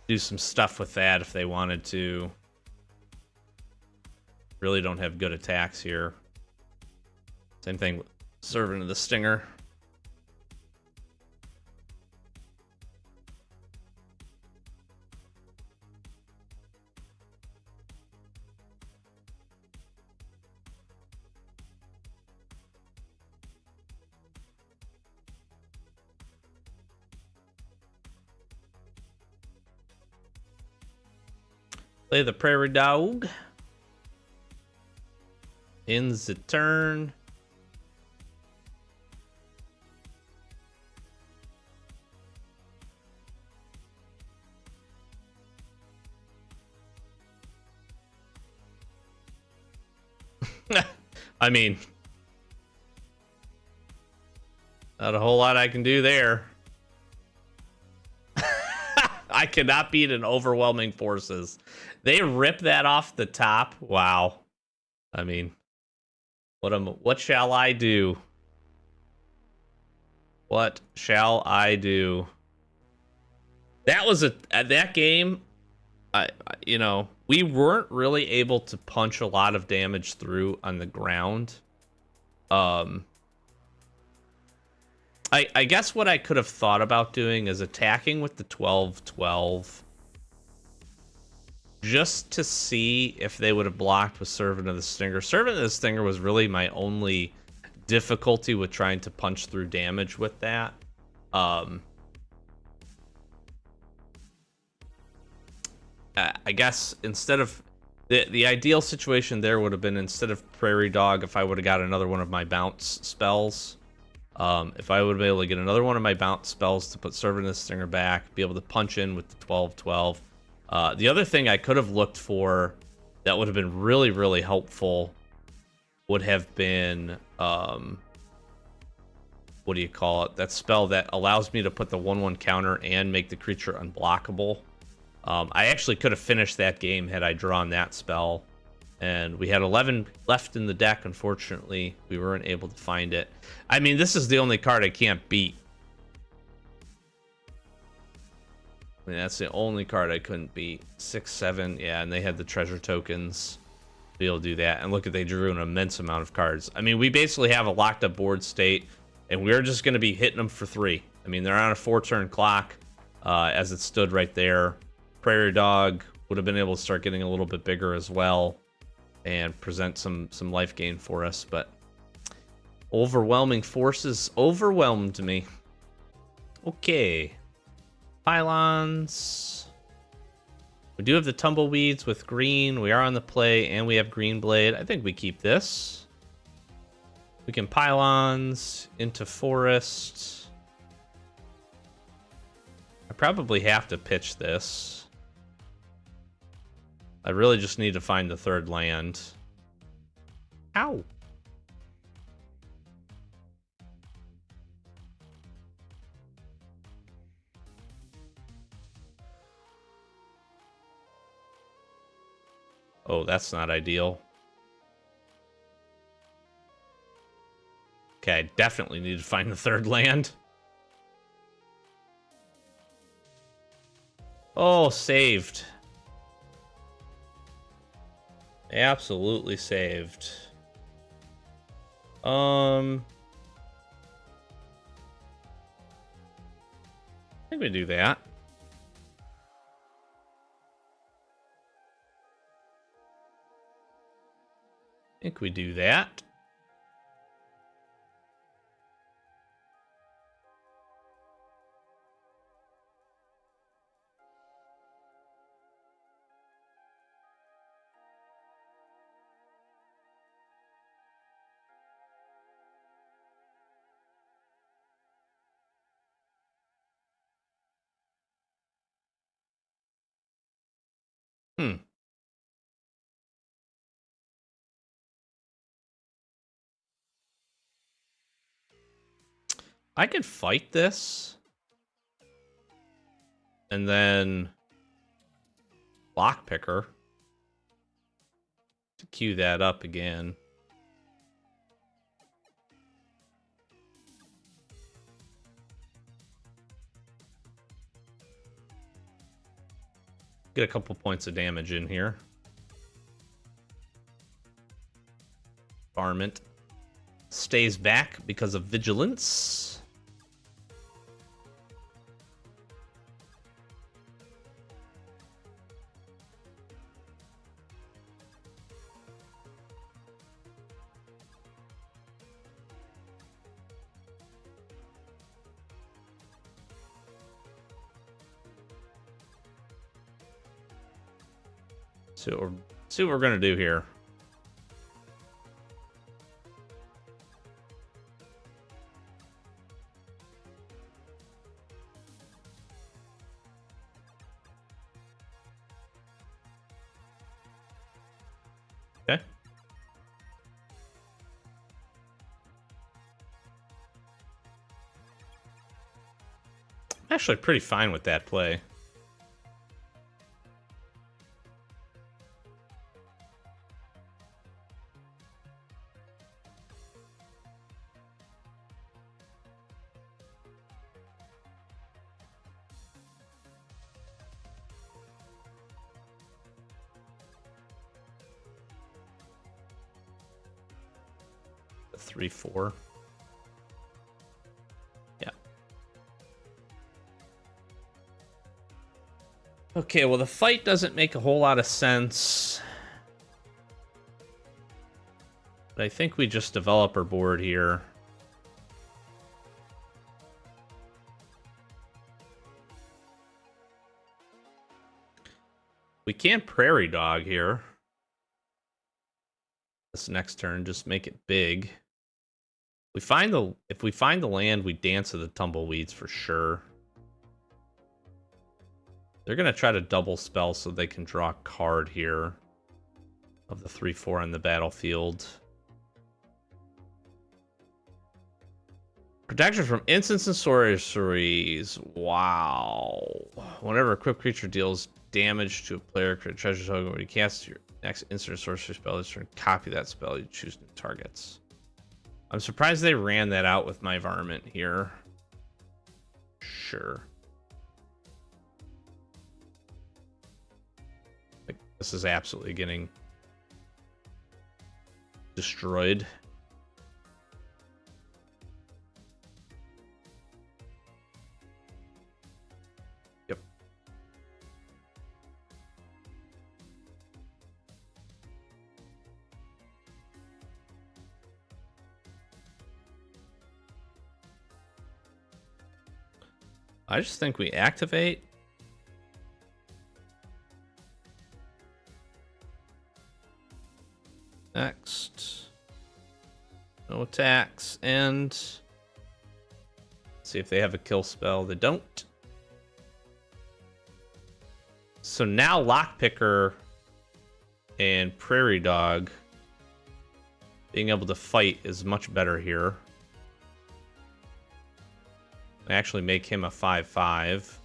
Do some stuff with that if they wanted to. Really don't have good attacks here. Same thing with Servant of the Stinger. Play the Prairie Dog. Ends the turn. I mean, not a whole lot I can do there. I cannot beat an overwhelming forces. They rip that off the top. Wow. I mean, what shall I do? What shall I do? That was that game. You know, we weren't really able to punch a lot of damage through on the ground. I guess what I could have thought about doing is attacking with the 12/12. just to see if they would have blocked with Servant of the Stinger. Servant of the Stinger was really my only difficulty with trying to punch through damage with that. I guess instead of the ideal situation there would have been, instead of Prairie Dog, if I would have got another one of my bounce spells. If I would have been able to get another one of my bounce spells to put Servant of the Stinger back, be able to punch in with the 12-12. The other thing I could have looked for that would have been really, really helpful would have been, what do you call it? That spell that allows me to put the 1/1 counter and make the creature unblockable. I actually could have finished that game had I drawn that spell. And we had 11 left in the deck. Unfortunately, we weren't able to find it. I mean, this is the only card I can't beat. I mean, that's the only card I couldn't beat. 6, 7, yeah, and they had the treasure tokens to be able to do that. And look at, they drew an immense amount of cards. I mean, we basically have a locked up board state, and we're just going to be hitting them for 3. I mean, they're on a 4-turn clock as it stood right there. Prairie Dog would have been able to start getting a little bit bigger as well and present some life gain for us, but overwhelming forces overwhelmed me. Okay. Pylons. We do have the Tumbleweeds with green. We are on the play, and we have Green Blade. I think we keep this. We can Pylons into Forest. I probably have to pitch this. I really just need to find the 3rd land. Ow. Oh, that's not ideal. Okay, I definitely need to find the 3rd land. Oh, saved. Absolutely saved. I think we do that. I think we do that. I could fight this. And then Lockpicker to queue that up again. Get a couple points of damage in here. Varmint stays back because of vigilance. See what we're gonna do here. Okay. I'm actually pretty fine with that play. The 3/4. Yeah. Okay, well, the fight doesn't make a whole lot of sense. But I think we just develop our board here. We can't Prairie Dog here. This next turn, just make it big. If we find the land, we dance to the tumbleweeds for sure. They're gonna try to double spell so they can draw a card here of the 3/4 on the battlefield. Protection from instants and sorceries. Wow. Whenever a equipped creature deals damage to a player, create a treasure token. When you cast your next instant or sorcery spell, this turn, copy that spell. You choose new targets. I'm surprised they ran that out with my varmint here. Sure. Like, this is absolutely getting destroyed. Yep. I just think we activate. Next. No attacks. And see if they have a kill spell. They don't. So now Lockpicker and Prairie Dog being able to fight is much better here. I actually make him a 5/5.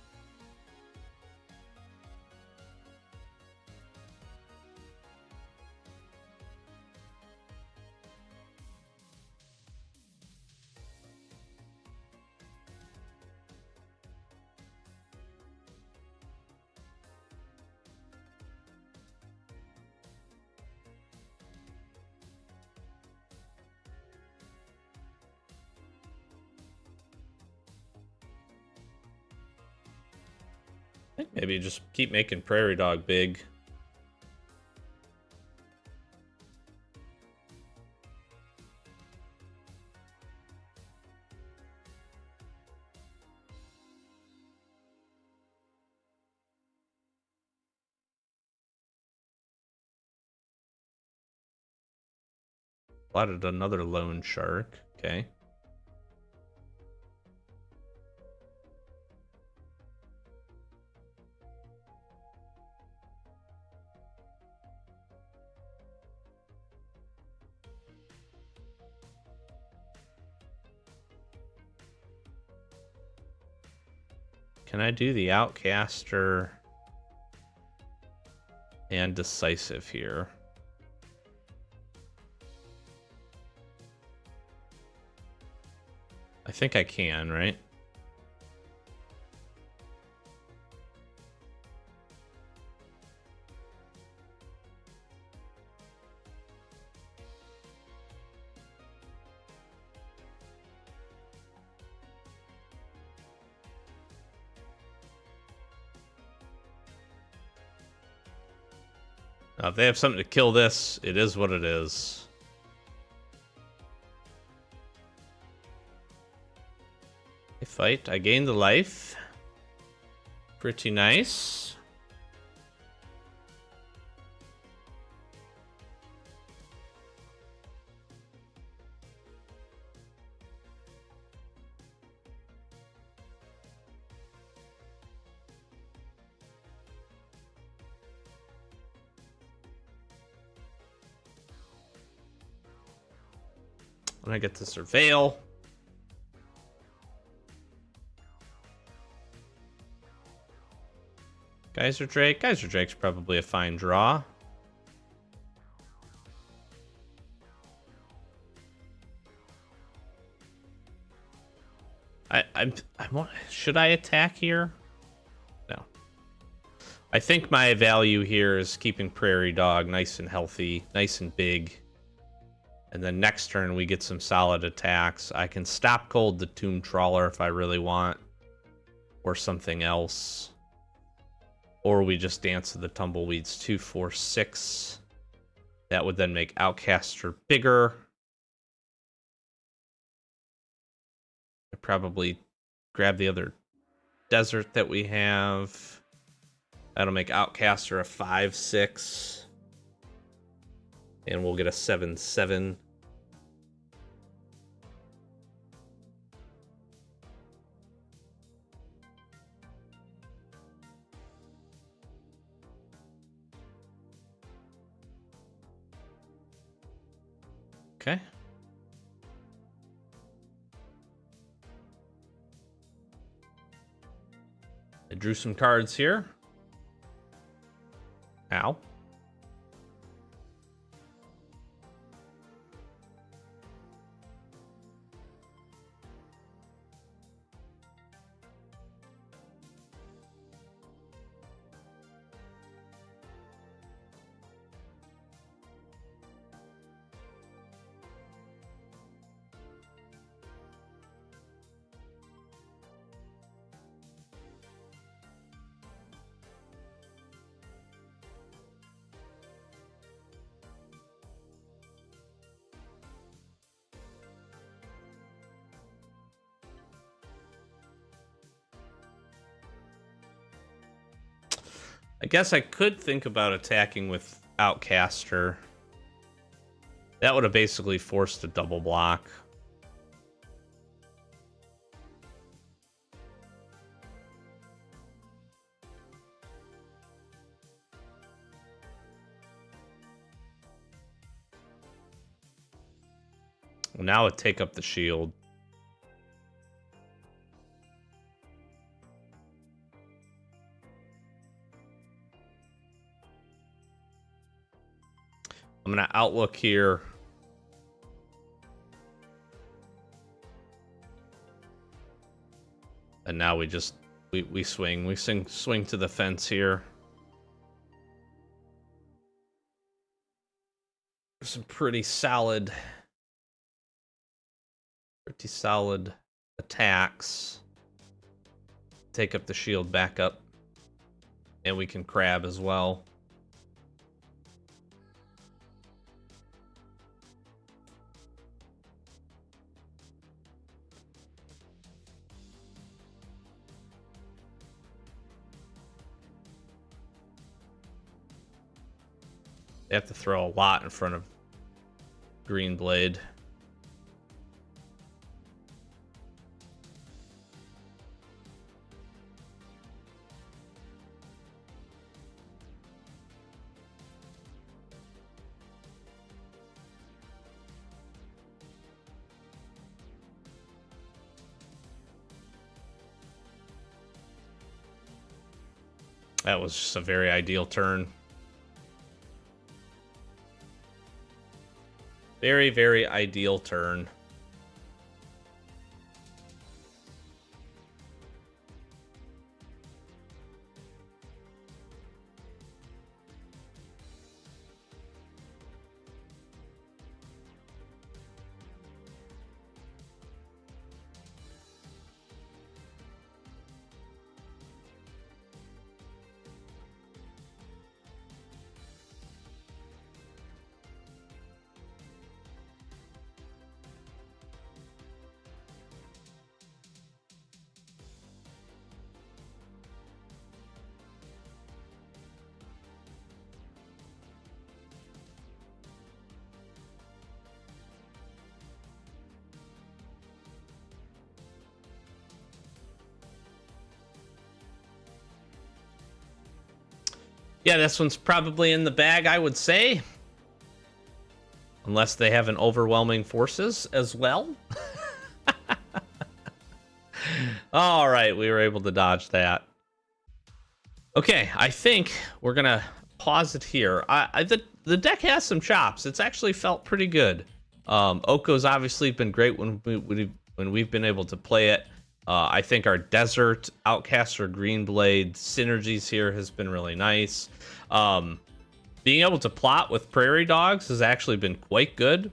Maybe just keep making Prairie Dog big. Plotted another lone shark. Okay. Can I do the Outcaster and Decisive here? I think I can, right? Now, if they have something to kill this, it is what it is. I fight. I gain the life. Pretty nice. When I get to Surveil. Geyser Drake. Geyser Drake's probably a fine draw. Should I attack here? No. I think my value here is keeping Prairie Dog nice and healthy, nice and big. And then next turn we get some solid attacks. I can stop cold the Tomb Trawler if I really want. Or something else. Or we just dance to the tumbleweeds. 2, 4, 6. That would then make Outcaster bigger. I'd probably grab the other desert that we have. That'll make Outcaster a 5, 6. And we'll get a 7, 7. Okay. I drew some cards here. Ow. I guess I could think about attacking with Outcaster. That would have basically forced a double block. Well, now it take up the shield. I'm going to outlook here. And now we just, we swing. We swing to the fence here. Some pretty solid attacks. Take up the shield back up. And we can crab as well. They have to throw a lot in front of Green Blade. That was just a very ideal turn. Very, very ideal turn. Yeah, this one's probably in the bag, I would say. Unless they have an overwhelming forces as well. All right, we were able to dodge that. Okay, I think we're going to pause it here. The deck has some chops. It's actually felt pretty good. Oko's obviously been great when we've been able to play it. I think our Desert, Outcaster, Greenblade synergies here has been really nice. Being able to plot with Prairie Dogs has actually been quite good.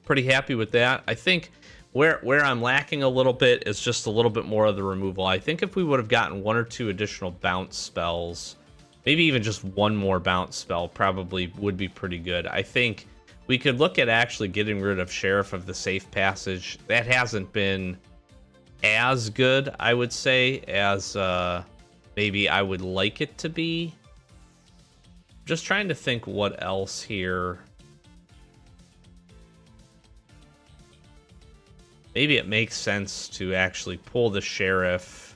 Pretty happy with that. I think Where I'm lacking a little bit is just a little bit more of the removal. I think if we would have gotten 1 or 2 additional bounce spells, maybe even just 1 more bounce spell, probably would be pretty good. I think we could look at actually getting rid of Sheriff of the Safe Passage. That hasn't been as good, I would say, as maybe I would like it to be. Just trying to think what else here. Maybe it makes sense to actually pull the Sheriff.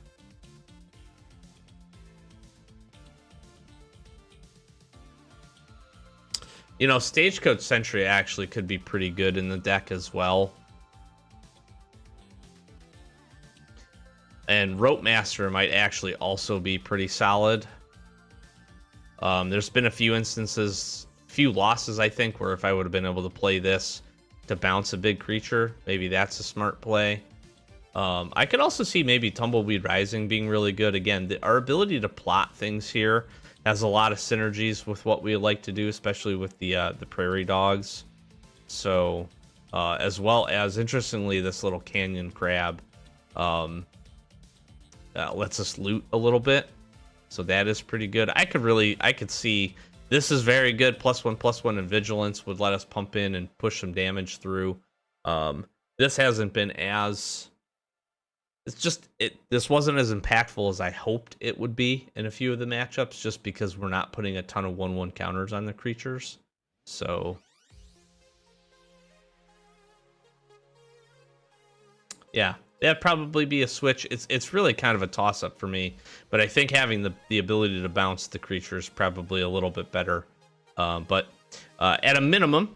You know, Stagecoach Sentry actually could be pretty good in the deck as well. And Rope Master might actually also be pretty solid. There's been a few instances, few losses, I think, where if I would have been able to play this to bounce a big creature, maybe that's a smart play. I could also see maybe Tumbleweed Rising being really good. Again, our ability to plot things here has a lot of synergies with what we like to do, especially with the Prairie Dogs. So, as well as, interestingly, this little Canyon Crab lets us loot a little bit. So that is pretty good. I could see this is very good. +1/+1 and Vigilance would let us pump in and push some damage through. This hasn't been as... This wasn't as impactful as I hoped it would be in a few of the matchups, just because we're not putting a ton of 1/1 counters on the creatures. So... yeah, that'd probably be a switch. It's really kind of a toss-up for me, but I think having the ability to bounce the creature is probably a little bit better. But at a minimum,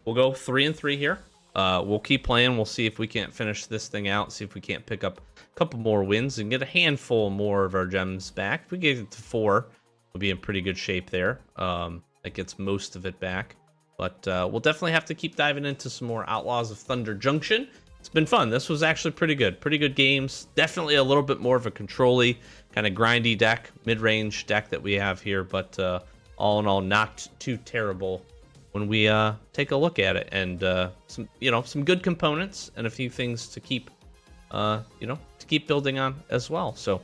we'll go 3-3 here. We'll keep playing. We'll see if we can't finish this thing out, see if we can't pick up a couple more wins and get a handful more of our gems back. If we get it to 4, we'll be in pretty good shape there. That gets most of it back. But we'll definitely have to keep diving into some more Outlaws of Thunder Junction. It's been fun. This was actually pretty good. Pretty good games. Definitely a little bit more of a control-y, kind of grindy deck, mid-range deck that we have here. But all in all, not too terrible when we take a look at it. And some good components and a few things to keep building on as well. So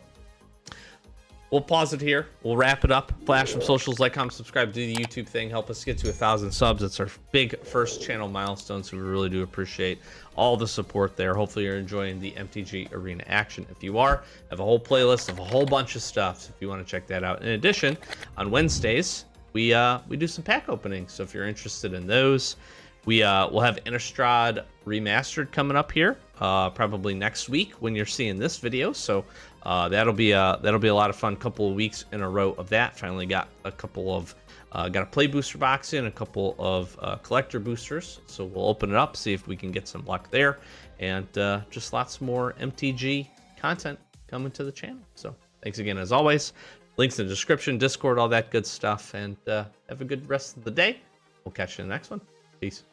we'll pause it here. We'll wrap it up. Flash some socials, like, comment, subscribe, do the YouTube thing. Help us get to 1,000 subs. It's our big first channel milestone, so we really do appreciate all the support there. Hopefully you're enjoying the MTG Arena action. If you are, I have a whole playlist of a whole bunch of stuff, so if you want to check that out. In addition, on Wednesdays, we do some pack openings, so if you're interested in those, we'll have Innistrad Remastered coming up here, probably next week when you're seeing this video. So that'll be a lot of fun. Couple of weeks in a row of that. Finally got a couple of got a play booster box in, a couple of collector boosters. So we'll open it up, see if we can get some luck there, and just lots more MTG content coming to the channel. So thanks again as always. Links in the description, Discord, all that good stuff, and have a good rest of the day. We'll catch you in the next one. Peace.